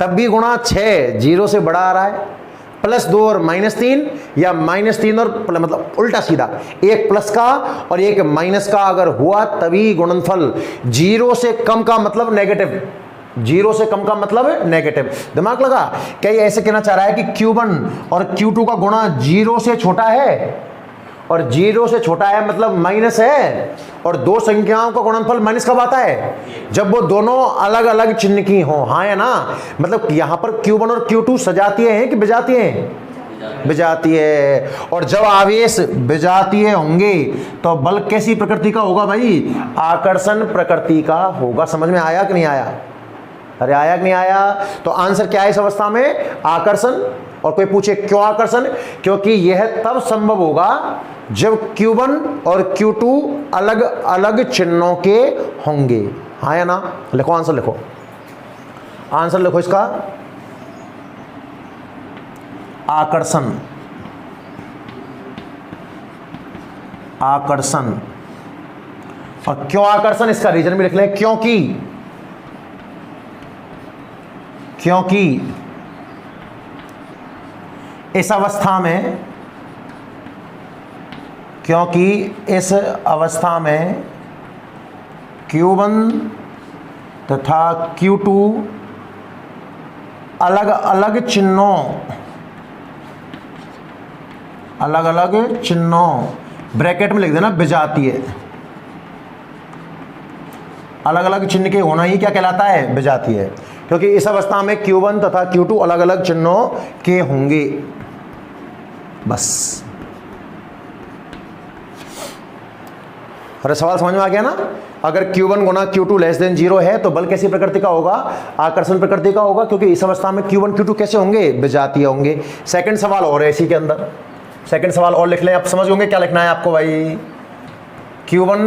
तब भी गुणा 6 0 से बड़ा आ रहा है। +2 और -3 या -3 और मतलब उल्टा सीधा, एक प्लस का और एक माइनस का अगर हुआ तभी गुणनफल 0 से कम का मतलब नेगेटिव, 0 से कम का मतलब नेगेटिव। दिमाग लगा? क्या ये ऐसे कहना चाह रहा है कि Q1 और Q2 का गुणा 0 से छोटा है, और 0 से छोटा है मतलब माइनस है, और 2 संख्याओं का गुणनफल माइनस कब आता है? जब वो दोनों अलग अलग चिन्ह की हो। हाँ या ना? मतलब यहां पर Q1 और Q2 सजातीय हैं कि विजातीय हैं? विजातीय है। और जब आवेश विजातीय होंगे तो बल कैसी प्रकृति का होगा भाई? आकर्षण प्रकृति का होगा। समझ में आया कि नहीं आया? अरे आया कि नहीं आया? तो आंसर क्या है इस अवस्था में? आकर्षण। और कोई पूछे क्यों आकर्षण? क्योंकि यह तब संभव होगा जब Q1 और Q2 अलग अलग चिन्हों के होंगे। हाँ या ना? लिखो आंसर, लिखो आंसर, लिखो इसका। आकर्षण, आकर्षण। और क्यों आकर्षण, इसका रीजन भी लिख लें। क्योंकि इस अवस्था में, क्योंकि इस अवस्था में Q1 तथा Q2 अलग अलग चिन्हों, अलग अलग चिन्हों, ब्रैकेट में लिख देना विजातीय, अलग अलग चिन्ह के होना ही क्या कहलाता है? विजातीय। क्योंकि इस अवस्था में Q1 तथा Q2 अलग अलग चिन्हों के होंगे। बस। अरे सवाल समझ में आ गया ना? अगर Q1 गुना Q2 लेस देन 0 है तो बल कैसी प्रकृति का होगा? आकर्षण प्रकृति का होगा। क्योंकि इस अवस्था में Q1 Q2 कैसे होंगे? विजातीय होंगे। सेकंड सवाल और है इसी के अंदर, सेकंड सवाल और लिख लें। आप समझ होंगे क्या लिखना है आपको भाई? Q1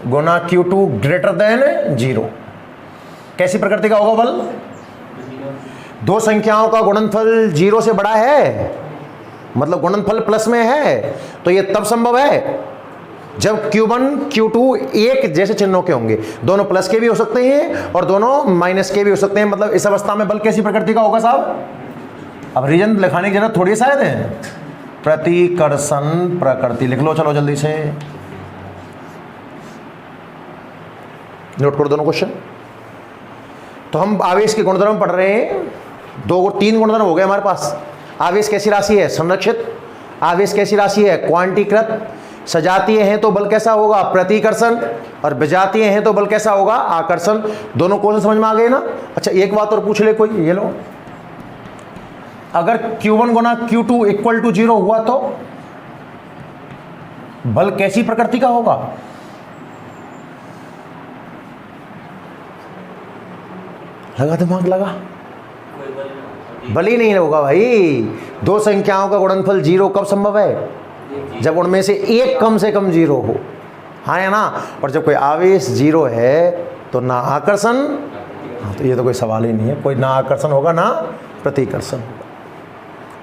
गुना Q2 ग्रेटर देन 0, कैसी प्रकृति का होगा बल? 2 संख्याओं का गुणनफल 0 से बड़ा है, मतलब गुणनफल प्लस में है, तो यह तब संभव है जब Q1 Q2 एक जैसे चिन्हों के होंगे। दोनों प्लस के भी हो सकते हैं और दोनों माइनस के भी हो सकते हैं। मतलब इस अवस्था में बल कैसी प्रकृति का होगा साहब? अब रीजन लिखाने की जरूरत थोड़ी शायद है। प्रतिकर्षण प्रकृति लिख लो, चलो जल्दी से नोट करो दोनों क्वेश्चन। तो हम आवेश के गुणधर्म पढ़ रहे हैं। 3 गुणधर्म हो गए हमारे पास। आवेश कैसी राशि है? संरक्षित। आवेश कैसी राशि है? क्वांटीकृत। सजातीय है तो बल कैसा होगा? प्रतिकर्षण। और विजातीय है तो बल कैसा होगा? आकर्षण। दोनों क्वेश्चन समझ में आ गए ना? अच्छा एक बात और पूछ ले कोई, ये लो, अगर Q1 Guna Q2 equal to 0 हुआ तो बल कैसी प्रकृति का होगा? लगा दिमाग लगा? बल ही नहीं होगा भाई। 2 संख्याओं का गुणनफल 0 कब संभव है? जब उनमें से एक कम से कम 0 हो। हाँ या ना? और जब कोई आवेश 0 है तो ना आकर्षण, तो ये तो कोई सवाल ही नहीं है, कोई ना आकर्षण होगा ना प्रतिकर्षण होगा।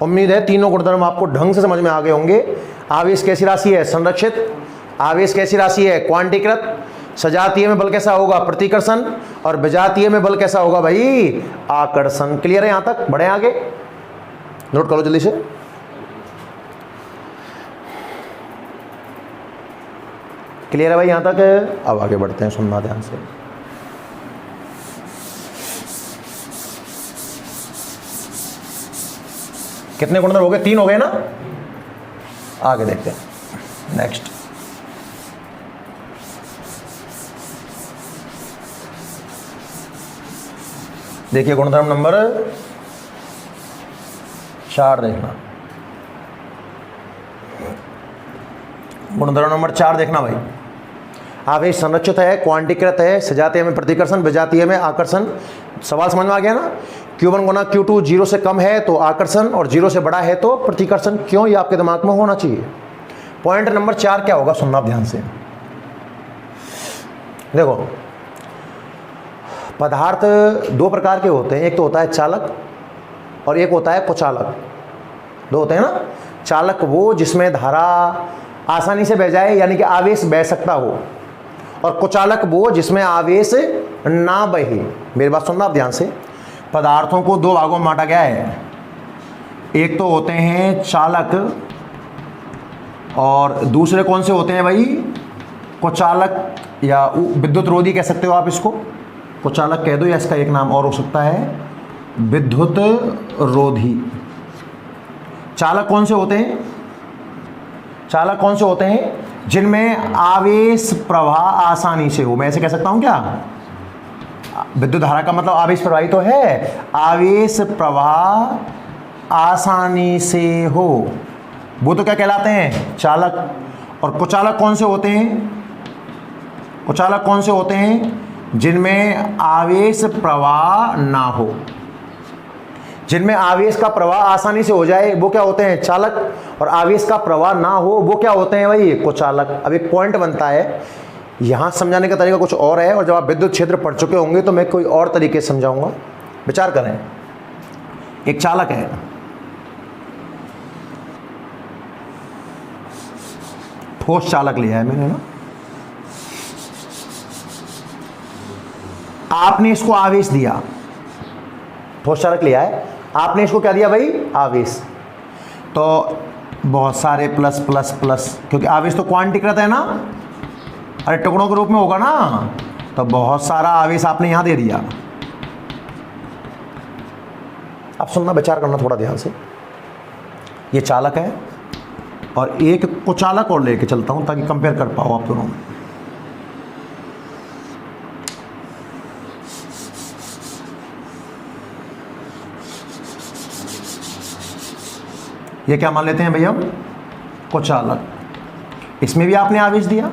उम्मीद है तीनों गुणधर्म आपको ढंग से समझ में आ गए होंगे। आवेश कैसी राशि है? संरक्षित। आवेश कैसी राशि है? क्वांटीकृत। सजातीय में बल कैसा होगा? प्रतिकर्षण। और विजातीय में बल कैसा होगा भाई? आकर्षण। क्लियर है यहां तक? बढ़े आगे, नोट करो जल्दी से। क्लियर है भाई यहां तक? अब आगे बढ़ते हैं, सुनना ध्यान से। कितने गुणधर्म हो गए? 3 हो गए ना। आगे देखते हैं नेक्स्ट। देखिए गुणधर्म नंबर 4 देखना। गुणधर्म नंबर 4 देखना भाई। आवेश संरक्षित है, क्वांटीकृत है, सजातीय में प्रतिकर्षण, विजातीय में आकर्षण। सवाल समझ में आ गया ना? Q1 गुना Q2 0 से कम है तो आकर्षण और 0 से बड़ा है तो प्रतिकर्षण। क्यों? ये आपके दिमाग में होना चाहिए। पॉइंट नंबर 4 क्या होगा? सुनना ध्यान से। देखो, पदार्थ 2 प्रकार के होते हैं, एक तो होता है चालक और एक होता है कुचालक। 2 होते हैं ना। चालक वो जिसमें धारा आसानी से बह जाए, यानी कि आवेश बह सकता हो, और कुचालक वो जिसमें आवेश ना बहे। मेरी बात सुनना आप ध्यान से। पदार्थों को 2 भागों में बांटा गया है। एक तो होते हैं चालक और दूसरे कौन से होते हैं भाई? कुचालक या विद्युत रोधी कह सकते हो आप इसको। कुचालक कह दो, या इसका एक नाम और हो सकता है विद्युत रोधी। चालक कौन से होते हैं? चालक कौन से होते हैं? जिनमें आवेश प्रवाह आसानी से हो। मैं ऐसे कह सकता हूं क्या? विद्युत धारा का मतलब आवेश प्रवाही तो है। आवेश प्रवाह आसानी से हो, वो तो क्या कहलाते हैं? चालक। और कुचालक कौन से होते हैं? कुचालक कौन से होते हैं? जिनमें आवेश प्रवाह ना हो। जिनमें आवेश का प्रवाह आसानी से हो जाए वो क्या होते हैं? चालक। और आवेश का प्रवाह ना हो वो क्या होते हैं भाई? कुचालक। अब एक पॉइंट बनता है, यहां समझाने का तरीका कुछ और है, और जब आप विद्युत क्षेत्र पढ़ चुके होंगे तो मैं कोई और तरीके से समझाऊंगा। विचार करें। एक चालक है, ठोस चालक लिया है मैंने ना। आपने इसको आवेश दिया, ठोस चालक लिया है, आपने इसको क्या दिया भाई? आवेश। तो बहुत सारे प्लस प्लस प्लस, क्योंकि आवेश तो क्वांटीकृत है ना। अरे टुकड़ों के रूप में होगा ना, तो बहुत सारा आवेश आपने यहां दे दिया। अब सुनना, विचार करना थोड़ा ध्यान से। ये चालक है और एक कुचालक और लेके चलता हूं ताकि कंपेयर कर पाओ आप दोनों में। ये क्या मान लेते हैं भैया? कुचालक। इसमें भी आपने आवेश दिया,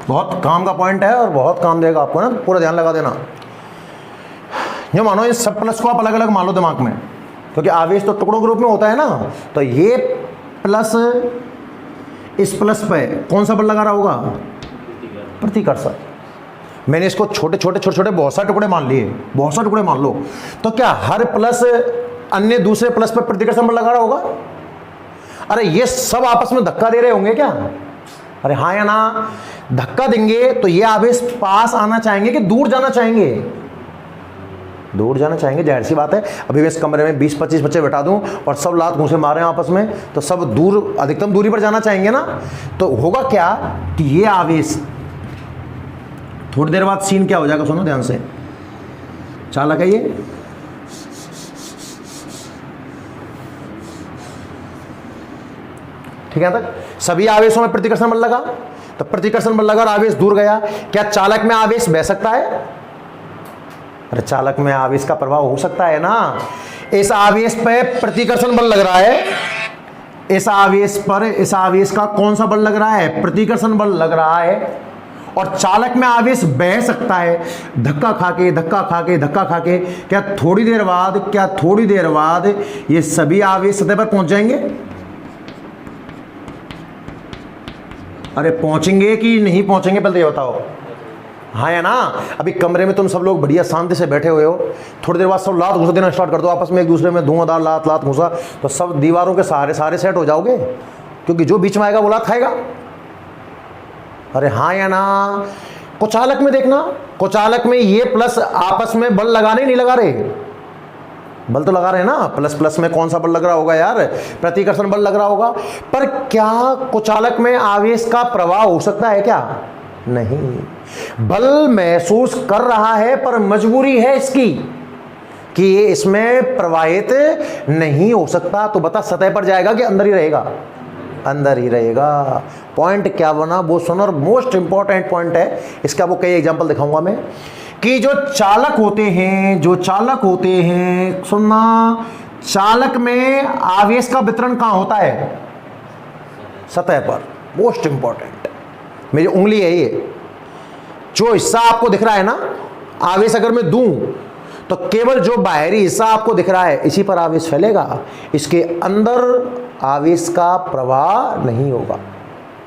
बहुत काम का पॉइंट है और बहुत काम देगा आपको ना, पूरा ध्यान लगा देना। जो मानो इस सब प्लस को आप अलग अलग मान लो दिमाग में, क्योंकि आवेश तो टुकड़ों के रूप में होता है ना। तो ये प्लस इस प्लस पे कौन सा बल लगा रहा होगा? प्रतिकर्षण। मैंने इसको छोटे छोटे छोटे छोटे बहुत सारे टुकड़े मान लिए, बहुत सारे टुकड़े मान लो, तो क्या हर प्लस अन्य दूसरे प्लस पर प्रतिकर्षण बल लगा रहा होगा? अरे ये सब आपस में धक्का दे रहे होंगे क्या? अरे हाँ या ना? धक्का देंगे तो ये आवेश पास आना चाहेंगे कि दूर जाना चाहेंगे? दूर जाना चाहेंगे, जाहिर सी बात है। अभी मैं इस कमरे में 20-25 बच्चे बैठा दूं और सब लात घूंसे मारे आपस में, तो सब दूर, अधिकतम दूरी पर जाना चाहेंगे ना। तो होगा क्या कि ये आवेश थोड़ी देर बाद सीन क्या हो जाएगा, सुनो ध्यान से। चालक है ये, ठीक है तक? सभी आवेशों में प्रतिकर्षण बल लगा, तो प्रतिकर्षण बल लगा और आवेश दूर गया। क्या चालक में आवेश बह सकता है? अरे चालक में आवेश का प्रभाव हो सकता है ना। इस आवेश पे प्रतिकर्षण बल लग रहा है, इस आवेश पर, इस आवेश का कौन सा बल लग रहा है? प्रतिकर्षण बल लग रहा है। और चालक में आवेश बह सकता है धक्का खाके धक्का खाके धक्का खाके। क्या थोड़ी देर बाद ये सभी आवेश सतह पर पहुंच जाएंगे? अरे पहुंचेंगे कि नहीं पहुंचेंगे पहले ये बताओ। हाँ या ना। अभी कमरे में तुम सब लोग बढ़िया शांति से बैठे हुए हो, थोड़ी देर बाद सब लात घुसा देना स्टार्ट कर दो आपस में, एक दूसरे में धुआंधार लात लात घुसा, तो सब दीवारों के सहारे सारे सेट हो जाओगे, क्योंकि जो बीच में आएगा वो लात खाएगा। अरे हाँ या ना। कुचालक में देखना, कुचालक में ये प्लस आपस में बल लगाने नहीं लगा रहे, बल तो लगा रहे हैं ना, प्लस प्लस में कौन सा बल लग रहा होगा यार, प्रतिकर्षण बल लग रहा होगा। पर क्या कुचालक में आवेश का प्रवाह हो सकता है क्या? नहीं। बल महसूस कर रहा है पर मजबूरी है इसकी कि ये इसमें प्रवाहित नहीं हो सकता। तो बता सतह पर जाएगा कि अंदर ही रहेगा? अंदर ही रहेगा। पॉइंट क्या बना वो सुनो, और मोस्ट इंपॉर्टेंट पॉइंट है इसका, वो कई एग्जांपल दिखाऊंगा मैं कि जो चालक होते हैं, जो चालक होते हैं, सुनना, चालक में आवेश का वितरण कहां होता है? सतह पर। मोस्ट इंपॉर्टेंट मेरी उंगली है ये, जो हिस्सा आपको दिख रहा है ना, आवेश अगर मैं दूं तो केवल जो बाहरी हिस्सा आपको दिख रहा है इसी पर आवेश फैलेगा, इसके अंदर आवेश का प्रवाह नहीं होगा,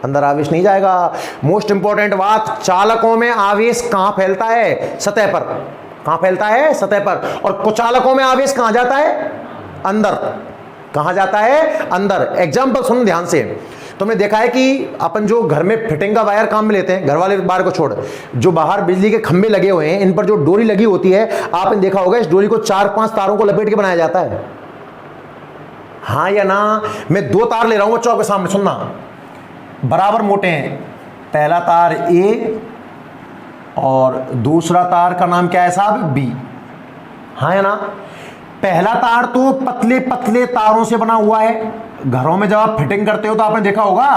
अंदर आवेश नहीं जाएगा। मोस्ट इंपॉर्टेंट बात, चालकों में आवेश कहां फैलता है? सतह पर। कहां फैलता है? सतह पर। और कुचालकों में आवेश कहां जाता है? अंदर। कहां जाता है? अंदर। एग्जांपल सुन ध्यान से। तुमने देखा है कि अपन जो घर में फिटिंग का वायर काम में लेते हैं, घर वाले बाहर को छोड़, जो बाहर बिजली के खंभे लगे हुए हैं, इन पर जो डोरी लगी होती है, आपने देखा होगा इस डोरी को 4-5 तारों को लपेट के बनाया जाता है। हाँ या ना। मैं 2 तार ले रहा हूं बच्चों के सामने, सुनना, बराबर मोटे हैं। पहला तार ए और दूसरा तार का नाम क्या है साहब? बी। हाँ या ना। पहला तार तो पतले पतले तारों से बना हुआ है। घरों में जब आप फिटिंग करते हो तो आपने देखा होगा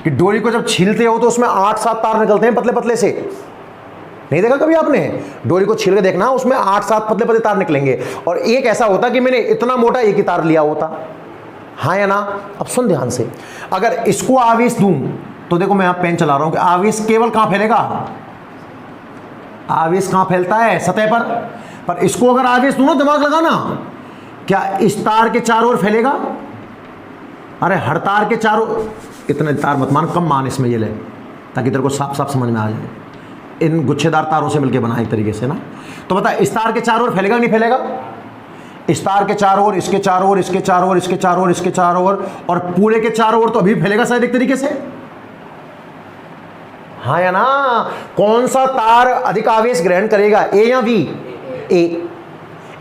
कि डोरी को जब छीलते हो तो उसमें 8-7 तार निकलते हैं पतले पतले से। नहीं देखा कभी आपने? डोरी को छील के देखना, उसमें 8-7 पतले पतले तार निकलेंगे, और एक ऐसा होता कि मैंने इतना मोटा एक ही तार लिया होता। हाँ या ना। अब सुन ध्यान से, अगर इसको आवेश दूं तो देखो मैं यहां पेन चला रहा हूं कि आवेश केवल कहां फैलेगा? आवेश कहां फैलता है? सतह पर इसको अगर आवेश दूं ना, दिमाग लगाना, क्या इस तार के चारों ओर फैलेगा? अरे हर तार के चारों, इतने तार मत मान, कम मान इसमें ये ले, ताकि तेरे को साफ साफ समझ में आ जाए। इन गुच्छेदार तारों से मिलकर बना एक तरीके से ना। तो बता, इस तार के चारों ओर फैलेगा नहीं फैलेगा? इस तार के चारों ओर, इसके चारों ओर, इसके चारों ओर, इसके चारों ओर, इसके चारों ओर, और पूरे के चारों ओर तो अभी फैलेगा शायद एक तरीके से। हाँ या ना। कौन सा तार अधिक आवेश ग्रहण करेगा, ए या बी? ए।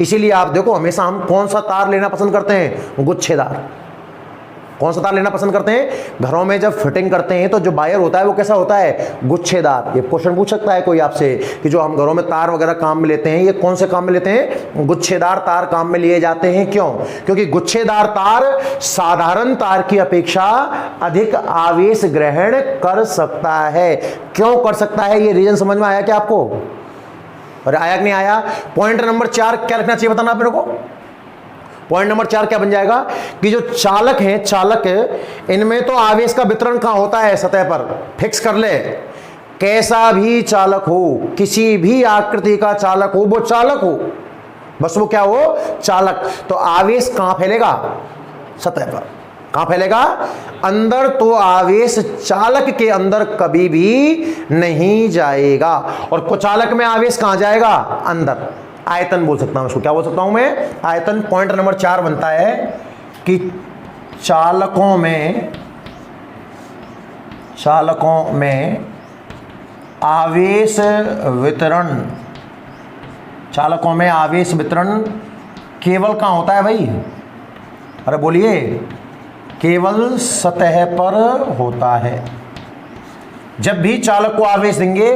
इसीलिए आप देखो हमेशा हम कौन सा तार लेना पसंद करते हैं? गुच्छेदार। कौन सा तार लेना पसंद करते हैं? घरों में जब फिटिंग करते हैं तो जो वायर होता है वो कैसा होता है? गुच्छेदार। ये क्वेश्चन पूछ सकता है कोई आपसे कि जो हम घरों में तार वगैरह काम में लेते हैं, ये कौन से काम में लेते हैं? गुच्छेदार तार काम में लिए जाते हैं। क्यों? क्योंकि गुच्छेदार तार साधारण तार की अपेक्षा अधिक आवेश ग्रहण कर सकता है। क्यों कर सकता है? ये रीजन समझ में आया क्या आपको? और आया कि नहीं आया? पॉइंट नंबर 4 क्या लिखना चाहिए बताना आप मेरे को? पॉइंट नंबर 4 क्या बन जाएगा कि जो चालक हैं, चालक, इनमें तो आवेश का वितरण कहां होता है? सतह पर। फिक्स कर ले, कैसा भी चालक हो, किसी भी आकृति का चालक हो, वो चालक हो, बस वो क्या हो? चालक। तो आवेश कहां फैलेगा? सतह पर। कहां फैलेगा? अंदर। तो आवेश चालक के अंदर कभी भी नहीं जाएगा। और कुचालक में आवेश कहां जाएगा? अंदर। आयतन बोल सकता हूं इसको, क्या बोल सकता हूं मैं? आयतन। पॉइंट नंबर 4 बनता है कि चालकों में आवेश वितरण, चालकों में आवेश वितरण केवल कहां होता है भाई? अरे बोलिए, केवल सतह पर होता है। जब भी चालक को आवेश देंगे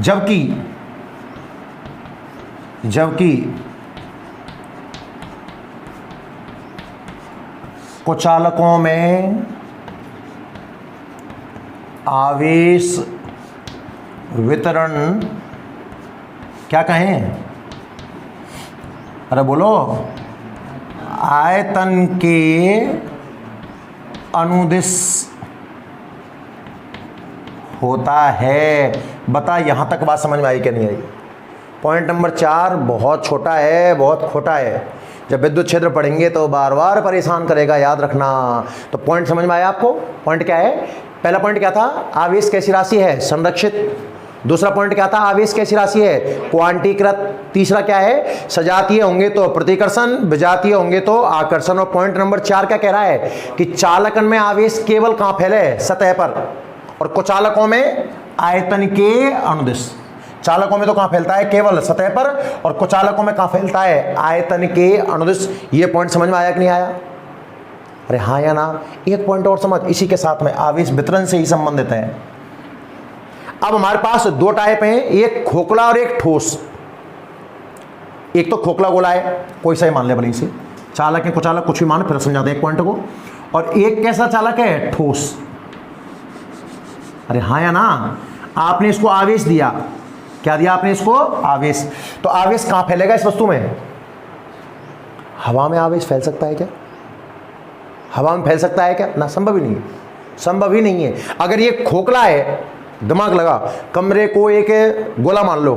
जबकि कुचालकों में आवेश वितरण क्या कहें? अरे बोलो, आयतन के अनुदिश होता है। बता यहां तक बात समझ में आई क्या नहीं आई? पॉइंट नंबर 4 बहुत छोटा है, बहुत खोटा है। जब विद्युत क्षेत्र पढ़ेंगे तो बार बार परेशान करेगा, याद रखना। तो पॉइंट समझ में आया आपको? पॉइंट क्या है? पहला पॉइंट क्या था? आवेश कैसी राशि है? संरक्षित। दूसरा पॉइंट क्या था? आवेश कैसी राशि है? क्वांटीकृत। तीसरा क्या है? सजातीय होंगे तो प्रतिकर्षण, विजातीय होंगे तो आकर्षण। और पॉइंट नंबर 4 क्या कह रहा है कि चालकन में आवेश केवल कहां फैले? सतह पर। और कुचालकों में आयतन के अनुदिश। चालकों में तो कहां फैलता है? केवल सतह पर। और कुचालकों में कहां फैलता है? आयतन के अनुदिश। ये पॉइंट समझ में आया कि नहीं आया? अरे हाँ या ना? एक पॉइंट और समझ, इसी के साथ में आवेश वितरण से ही संबंधित है। अब हमारे पास दो टाइप हैं, एक खोखला और एक ठोस। एक तो खोखला गोला है, कोई सा ही मान ले भले इसे, चालक है कुचालक कुछ भी मान, फिर समझाते हैं एक पॉइंट को। और एक कैसा चालक है? ठोस। अरे हाँ या ना? आपने इसको आवेश दिया, क्या दिया आपने इसको? आवेश। तो आवेश कहां फैलेगा इस वस्तु में? हवा में आवेश फैल सकता है क्या? हवा में फैल सकता है क्या? ना, संभव ही नहीं है, संभव ही नहीं है। अगर ये खोखला है, दिमाग लगा, कमरे को एक गोला मान लो,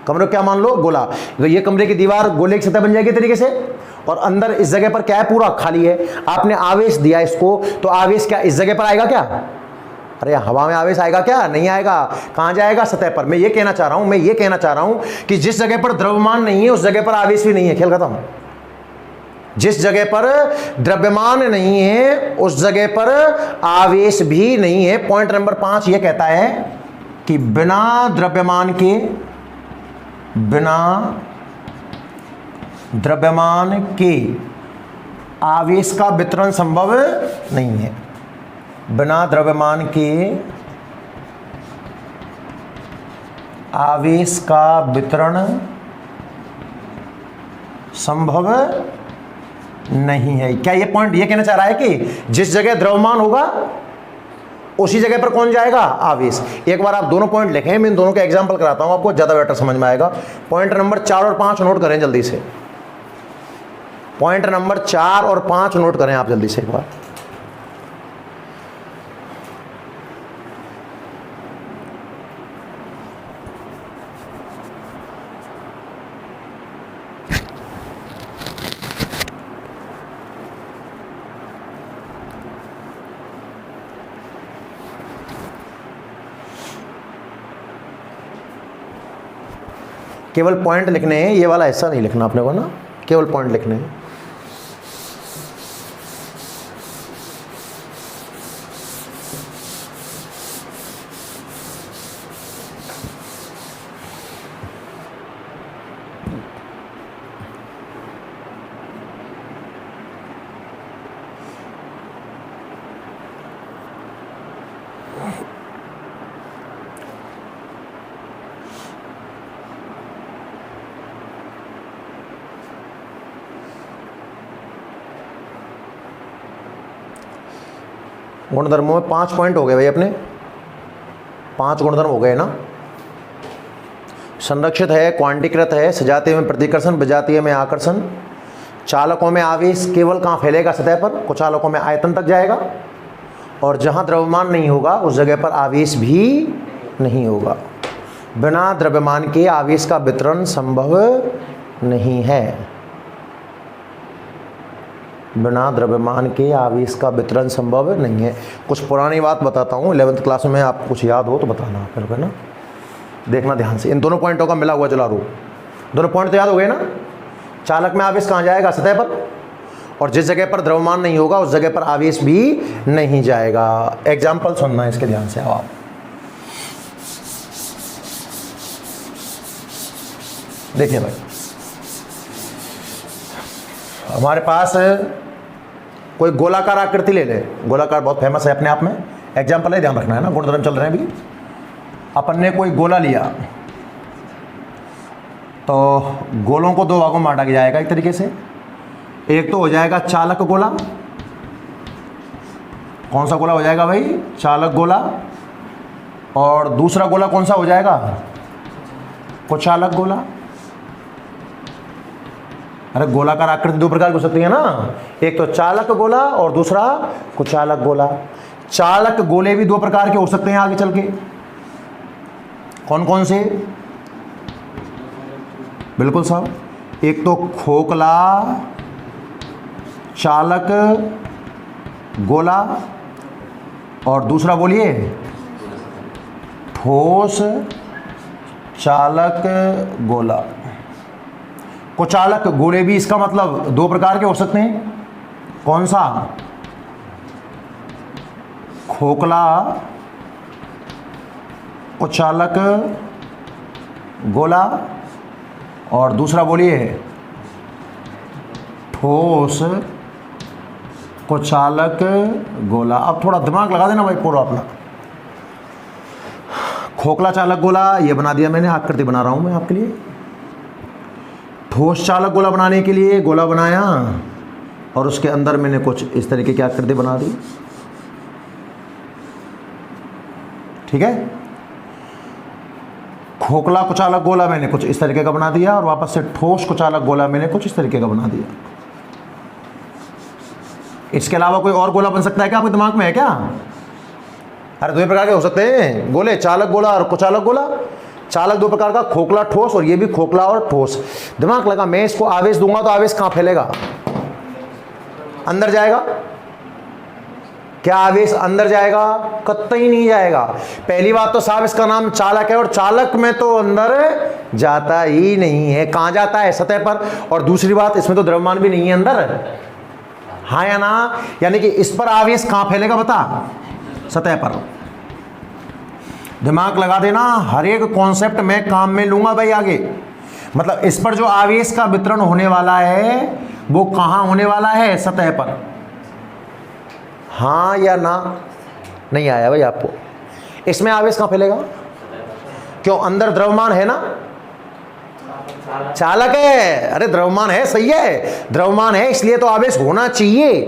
कमरे को क्या मान लो? गोला। तो ये कमरे की दीवार गोले की सतह बन जाएगी तरीके से, और अंदर इस जगह पर क्या है? पूरा खाली है। आपने आवेश दिया इसको, तो आवेश क्या इस जगह पर आएगा क्या? अरे हवा में आवेश आएगा क्या? नहीं आएगा। कहां जाएगा? सतह पर। मैं ये कहना चाह रहा हूं कि जिस जगह पर द्रव्यमान नहीं है उस जगह पर आवेश भी नहीं है। खेल खत्म। जिस जगह पर द्रव्यमान नहीं है उस जगह पर आवेश भी नहीं है। पॉइंट नंबर 5 यह कहता है कि बिना द्रव्यमान के आवेश का वितरण संभव नहीं है। बिना द्रव्यमान के आवेश का वितरण संभव नहीं है। क्या ये पॉइंट ये कहना चाह रहा है कि जिस जगह द्रव्यमान होगा उसी जगह पर कौन जाएगा? आवेश। एक बार आप दोनों पॉइंट लिखें, मैं इन दोनों का एग्जांपल कराता हूं आपको, ज्यादा बेटर समझ में आएगा। पॉइंट नंबर 4 और 5 नोट करें जल्दी से। पॉइंट नंबर 4 और 5 नोट करें आप जल्दी से एक बार। केवल पॉइंट लिखने हैं, ये वाला ऐसा नहीं लिखना अपने को ना, केवल पॉइंट लिखने हैं। गुणधर्मों में 5 पॉइंट हो गए भाई अपने, 5 गुणधर्म हो गए ना। संरक्षित है, क्वांटीकृत है, सजातीय में प्रतिकर्षण, विजातीय में आकर्षण। चालकों में आवेश केवल कहाँ फैलेगा? सतह पर। कुचालकों में आयतन तक जाएगा। और जहाँ द्रव्यमान नहीं होगा उस जगह पर आवेश भी नहीं होगा। बिना द्रव्यमान के आवेश का वितरण संभव नहीं है। बिना द्रव्यमान के आवेश का वितरण संभव नहीं है। कुछ पुरानी बात बताता हूँ, 11th क्लास में आपको कुछ याद हो तो बताना फिर, है ना। देखना ध्यान से, इन दोनों पॉइंटों का मिला हुआ चला रू। दोनों पॉइंट तो याद हो गए ना। चालक में आवेश कहाँ जाएगा? सतह पर। और जिस जगह पर द्रव्यमान नहीं होगा उस जगह पर आवेश भी नहीं जाएगा। एग्जाम्पल सुनना है इसके ध्यान से आप। देखिए भाई, हमारे पास कोई गोलाकार आकृति ले ले। गोलाकार बहुत फेमस है अपने आप में, एग्जाम्पल है, ध्यान रखना है ना, गुणधर्म चल रहे हैं अभी। अपन ने कोई गोला लिया तो गोलों को 2 भागों में बांटा जाएगा एक तरीके से। एक तो हो जाएगा चालक गोला। कौन सा गोला हो जाएगा भाई? चालक गोला। और दूसरा गोला कौन सा हो जाएगा? कुचालक गोला। अरे गोलाकार आकृति 2 प्रकार की हो सकती है ना, एक तो चालक गोला और दूसरा कुचालक गोला। चालक गोले भी 2 प्रकार के हो सकते हैं आगे चल के। कौन कौन से? बिल्कुल साहब, एक तो खोखला चालक गोला, और दूसरा बोलिए ठोस चालक गोला। कुचालक गोले भी इसका मतलब दो प्रकार के हो सकते हैं। कौन सा? खोखला कुचालक गोला, और दूसरा बोलिए ठोस कुचालक गोला। अब थोड़ा दिमाग लगा देना भाई पूरा अपना। खोखला चालक गोला ये बना दिया मैंने, आकृति बना रहा हूं मैं आपके लिए। ठोस चालक गोला बनाने के लिए गोला बनाया और उसके अंदर मैंने कुछ इस तरीके की आकृति बना दी। ठीक है, खोखला कुचालक गोला मैंने कुछ इस तरीके का बना दिया और वापस से ठोस कुचालक गोला मैंने कुछ इस तरीके का बना दिया। इसके अलावा कोई और गोला बन सकता है क्या आपके दिमाग में है क्या? अरे दो प्रकार के हो सकते हैं गोले, चालक गोला और कुचालक गोला। चालक दो प्रकार का, खोखला ठोस, और ये भी खोखला और ठोस। दिमाग लगा, मैं इसको आवेश दूंगा तो आवेश कहां फैलेगा? अंदर जाएगा क्या? आवेश अंदर जाएगा? कतई नहीं जाएगा। पहली बात तो साहब इसका नाम चालक है और चालक में तो अंदर जाता ही नहीं है। कहां जाता है? सतह पर। और दूसरी बात, इसमें तो द्रव्यमान भी नहीं है अंदर, हाँ या ना? यानी कि इस पर आवेश कहां फैलेगा बता? सतह पर। दिमाग लगा देना, हर एक कॉन्सेप्ट मैं काम में लूंगा भाई आगे। मतलब इस पर जो आवेश का वितरण होने वाला है वो कहां होने वाला है? सतह पर। हाँ या ना? नहीं आया भाई आपको? इसमें आवेश कहां फैलेगा? क्यों? अंदर द्रव्यमान है ना? चालक है, अरे द्रव्यमान है, सही है, द्रव्यमान है, इसलिए तो आवेश होना चाहिए।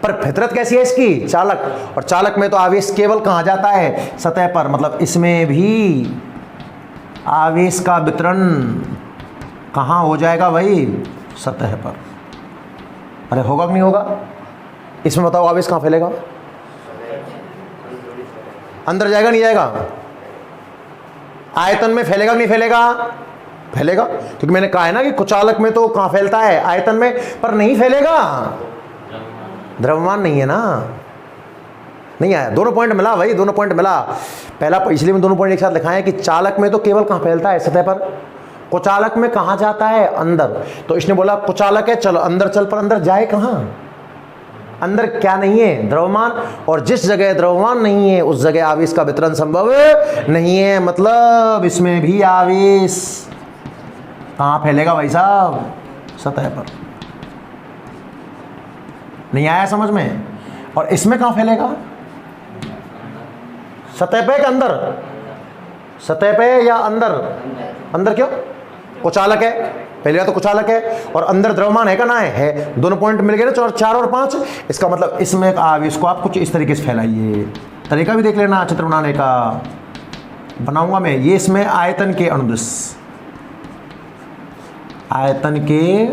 पर फितरत कैसी है इसकी? चालक। और चालक में तो आवेश केवल कहां जाता है? सतह पर। मतलब इसमें भी आवेश का वितरण कहां हो जाएगा भाई? सतह पर। अरे होगा कि नहीं होगा? इसमें बताओ आवेश कहां फैलेगा? अंदर जाएगा नहीं जाएगा? आयतन में फैलेगा कि नहीं फैलेगा? फैलेगा, क्योंकि मैंने कहा है ना कि कुचालक में तो कहां फैलता है? आयतन में, पर नहीं फैलेगा, द्रव्यमान नहीं है ना। नहीं आया? दोनों पॉइंट मिला भाई, दोनों पॉइंट मिला। पहला, इसलिए मैं दोनों पॉइंट एक साथ लिखाए हैं कि चालक में तो केवल कहां फैलता है? सतह पर। कुचालक में कहां जाता है? अंदर। तो इसने बोला कुचालक है, चलो अंदर चल, पर अंदर जाए कहां? अंदर क्या नहीं है? द्रव्यमान। और जिस जगह द्रव्यमान नहीं है उस जगह आवेश का वितरण संभव नहीं है। मतलब इसमें भी आवेश कहां फैलेगा भाई साहब? सतह पर। नहीं आया समझ में? और इसमें कहां फैलेगा? सतह पे कि अंदर? सतह पे या अंदर? अंदर। क्यों? कुचालक है, पहली बात तो कुचालक है, और अंदर द्रव्यमान है का ना है? दोनों पॉइंट मिल गए ना, 4 और 5। इसका मतलब इसमें आवेश को आप कुछ इस तरीके से फैलाइए। तरीका भी देख लेना चित्र बनाने का, बनाऊंगा मैं। ये इसमें आयतन के अनुदिश, आयतन के,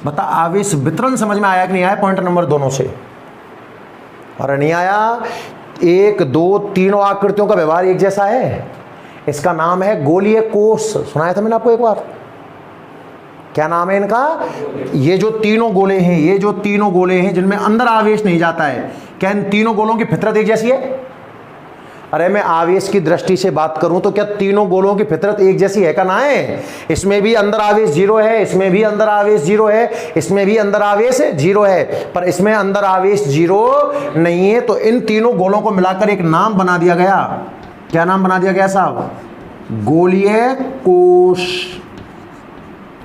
बता आवेश वितरण समझ में आया कि नहीं आया? पॉइंट नंबर दोनों से। और नहीं आया? 1, 2, 3 आकृतियों का व्यवहार एक जैसा है। इसका नाम है गोलीय कोष। सुनाया था मैंने आपको एक बार। क्या नाम है इनका? ये जो तीनों गोले हैं, ये जो तीनों गोले हैं जिनमें अंदर आवेश नहीं जाता है, क्या इन तीनों गोलों की फितरत एक जैसी है? अरे मैं आवेश की दृष्टि से बात करूं तो क्या तीनों गोलों की फितरत एक जैसी है का ना है? इसमें भी अंदर आवेश 0 है, इसमें भी अंदर आवेश 0 है, इसमें भी अंदर आवेश 0 है, पर इसमें अंदर आवेश 0 नहीं है। तो इन तीनों गोलों को मिलाकर एक नाम बना दिया गया। क्या नाम बना दिया गया साहब? गोलीय कोष,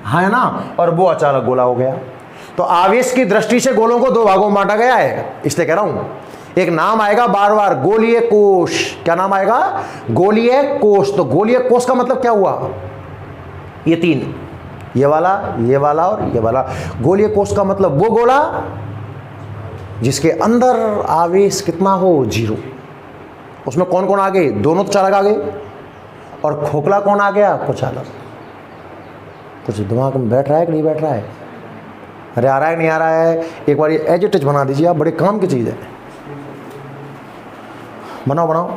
है ना? और वो अचालक गोला हो गया। तो आवेश की दृष्टि से गोलों को 2 भागों में बांटा गया है, इसलिए कह रहा हूं एक नाम आएगा बार बार, गोलीय कोष। क्या नाम आएगा? गोलीय कोष। तो गोलीय कोष का मतलब क्या हुआ? ये 3, ये वाला और ये वाला। गोलीय कोष का मतलब वो गोला जिसके अंदर आवेश कितना हो? 0। उसमें कौन कौन आ गए? दोनों तो चालक आ गए। और खोखला कौन आ गया? कुचालक। कुछ दिमाग में बैठ रहा है कि नहीं बैठ रहा है? अरे आ रहा है नहीं आ रहा है? एक बार ये एज इट इज बना दीजिए आप, बड़े काम की चीज़ है। बनाओ बनाओ।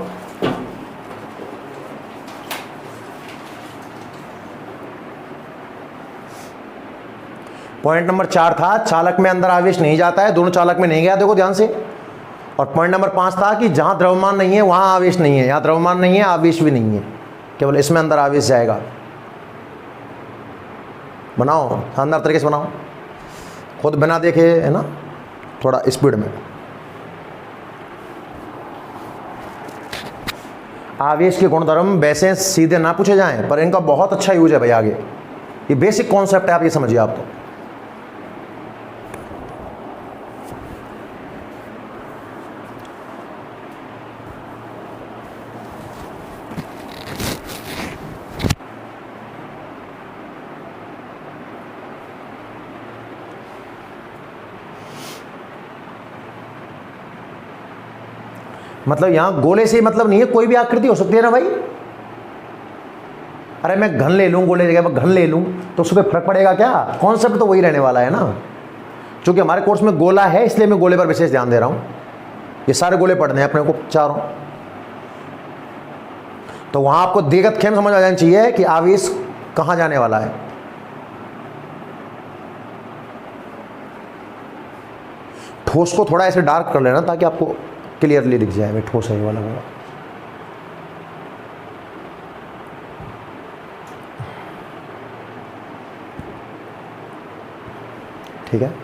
पॉइंट नंबर 4 था चालक में अंदर आवेश नहीं जाता है, दोनों चालक में नहीं गया, देखो ध्यान से। और पॉइंट नंबर 5 था कि जहां द्रव्यमान नहीं है वहां आवेश नहीं है, यहां द्रव्यमान नहीं है आवेश भी नहीं है, केवल इसमें अंदर आवेश जाएगा। बनाओ, शानदार तरीके से बनाओ, खुद बिना देखे, है ना, थोड़ा स्पीड में। आवेश के गुणधर्म वैसे सीधे ना पूछे जाएं, पर इनका बहुत अच्छा यूज है भाई आगे। ये बेसिक कॉन्सेप्ट है, आप ये समझिए आप तो। मतलब यहां गोले से मतलब नहीं है, कोई भी आकृति हो सकती है ना भाई। अरे मैं घन ले लूं, गोले जगह मैं घन ले लूं, तो उस पर फर्क पड़ेगा क्या? कॉन्सेप्ट तो वही रहने वाला है ना। क्योंकि हमारे कोर्स में गोला है, इसलिए मैं गोले पर विशेष ध्यान दे रहा हूं। ये सारे गोले पढ़ने हैं अपने को, चारों। तो वहां आपको दिगत खेम समझ आ जानी चाहिए कि आवेश कहां जाने वाला है। ठोस को थोड़ा ऐसे डार्क कर लेना ताकि आपको क्लियरली दिख जाए भाई ठोस है वाला होगा। ठीक है,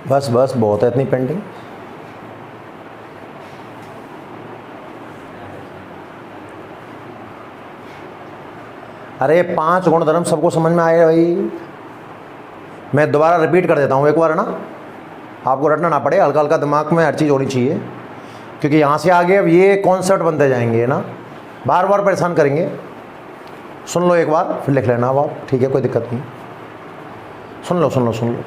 बस बस बहुत है इतनी पेंटिंग। अरे 5 गुणधर्म सबको समझ में आए भाई। मैं दोबारा रिपीट कर देता हूँ एक बार ना, आपको रटना ना पड़े, हल्का हल्का दिमाग में हर चीज़ होनी चाहिए। क्योंकि यहाँ से आगे अब ये कॉन्सेप्ट बनते जाएंगे ना, बार बार परेशान करेंगे। सुन लो एक बार, फिर लिख लेना अब आप, ठीक है, कोई दिक्कत नहीं। सुन लो सुन लो सुन लो।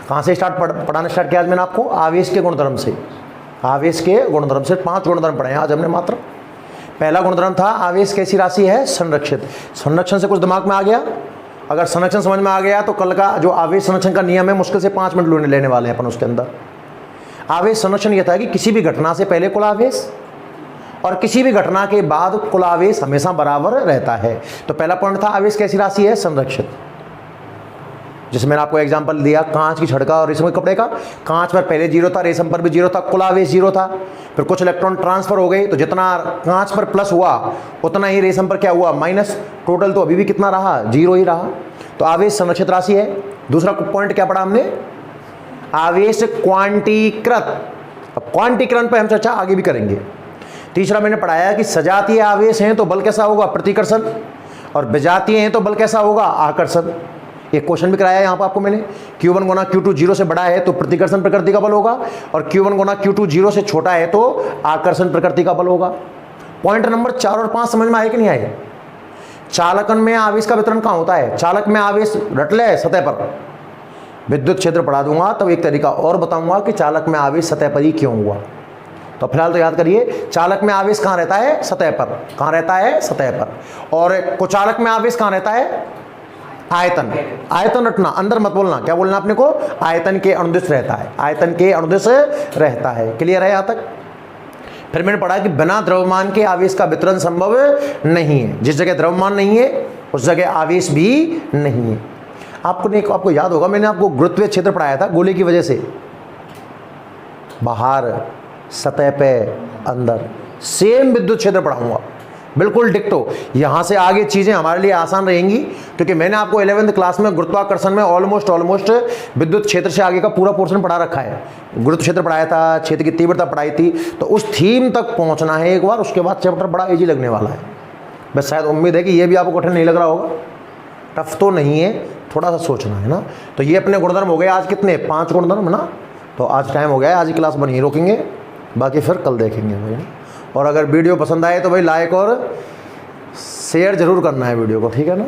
कहाँ से पढ़ाना स्टार्ट किया आज मैंने आपको? आवेश के गुणधर्म से। आवेश के गुणधर्म से 5 गुणधर्म पढ़े हैं आज हमने मात्र। पहला गुणधर्म था आवेश कैसी राशि है? संरक्षित। संरक्षण से कुछ दिमाग में आ गया? अगर संरक्षण समझ में आ गया तो कल का जो आवेश संरक्षण का नियम है मुश्किल से 5 मिनट लेने वाले हैं अपन उसके अंदर। आवेश संरक्षण यह था कि किसी भी घटना से पहले कुल आवेश और किसी भी घटना के बाद कुल आवेश हमेशा बराबर रहता है। तो पहला पॉइंट था आवेश कैसी राशि है? संरक्षित। जिसमें मैंने आपको एग्जांपल दिया कांच की छड़का और रेशम के कपड़े का। कांच पर पहले 0 था, रेशम पर भी 0 था, कुल आवेश 0 था। फिर कुछ इलेक्ट्रॉन ट्रांसफर हो गए, तो जितना कांच पर प्लस हुआ उतना ही रेशम पर क्या हुआ? माइनस। टोटल तो अभी भी कितना रहा? 0 ही रहा। तो आवेश संरक्षित राशि है। दूसरा पॉइंट क्या पढ़ा हमने? आवेश क्वांटीकृत। अब क्वांटीकरण पर हम चर्चा आगे भी करेंगे। तीसरा मैंने पढ़ाया कि सजातीय आवेश हैं तो बल कैसा होगा? प्रतिकर्षण। और विजातीय हैं तो बल कैसा होगा? आकर्षण। एक क्वेश्चन भी कराया यहाँ पर आपको मैंने, Q1 गुना Q2 0 से बड़ा है तो प्रतिकर्षण प्रकृति का बल होगा, और Q1 गुना Q2 0 से छोटा है तो आकर्षण प्रकृति का बल होगा। पॉइंट नंबर 4 और 5 समझ में आए कि नहीं आए? चालकन में आवेश का वितरण कहाँ होता है? चालक में आवेश रट ले सतह पर, विद्युत क्षेत्र पढ़ा दूंगा तब एक तरीका और बताऊंगा कि चालक में आवेश सतह पर ही क्यों हुआ। तो फिलहाल तो याद करिए, चालक में आवेश कहाँ रहता है? सतह पर। कहाँ रहता है? सतह पर। और कुचालक में आवेश कहाँ रहता है? आयतन। आयतन रटना, अंदर मत बोलना। क्या बोलना अपने को? आयतन के अनुदिश रहता है। आयतन के अनुदिश रहता है। क्लियर है यहाँ तक? फिर मैंने पढ़ा कि बिना द्रव्यमान के आवेश का वितरण संभव नहीं है। जिस जगह द्रव्यमान नहीं है उस जगह आवेश भी नहीं है। आपको याद होगा मैंने आपको गुरुत्वीय क्षेत्र पढ़ाया था, गोले की वजह से बाहर, सतह पे, अंदर। सेम विद्युत क्षेत्र पढ़ाऊंगा, बिल्कुल डिक्टो। यहाँ से आगे चीज़ें हमारे लिए आसान रहेंगी क्योंकि मैंने आपको 11वीं क्लास में गुरुत्वाकर्षण में ऑलमोस्ट विद्युत क्षेत्र से आगे का पूरा पोर्शन पढ़ा रखा है। गुरुत्व क्षेत्र पढ़ाया था, क्षेत्र की तीव्रता पढ़ाई थी, तो उस थीम तक पहुँचना है एक बार, उसके बाद चैप्टर बड़ा ईजी लगने वाला है। बस शायद उम्मीद है कि ये भी आपको कठिन नहीं लग रहा होगा। टफ तो नहीं है, थोड़ा सा सोचना है ना। तो ये अपने गुणधर्म हो गए आज कितने? 5 गुणधर्म ना। तो आज टाइम हो गया है, आज की क्लास बनी रोकेंगे, बाकी फिर कल देखेंगे भाई। और अगर वीडियो पसंद आए तो भाई लाइक और शेयर जरूर करना है वीडियो को, ठीक है ना।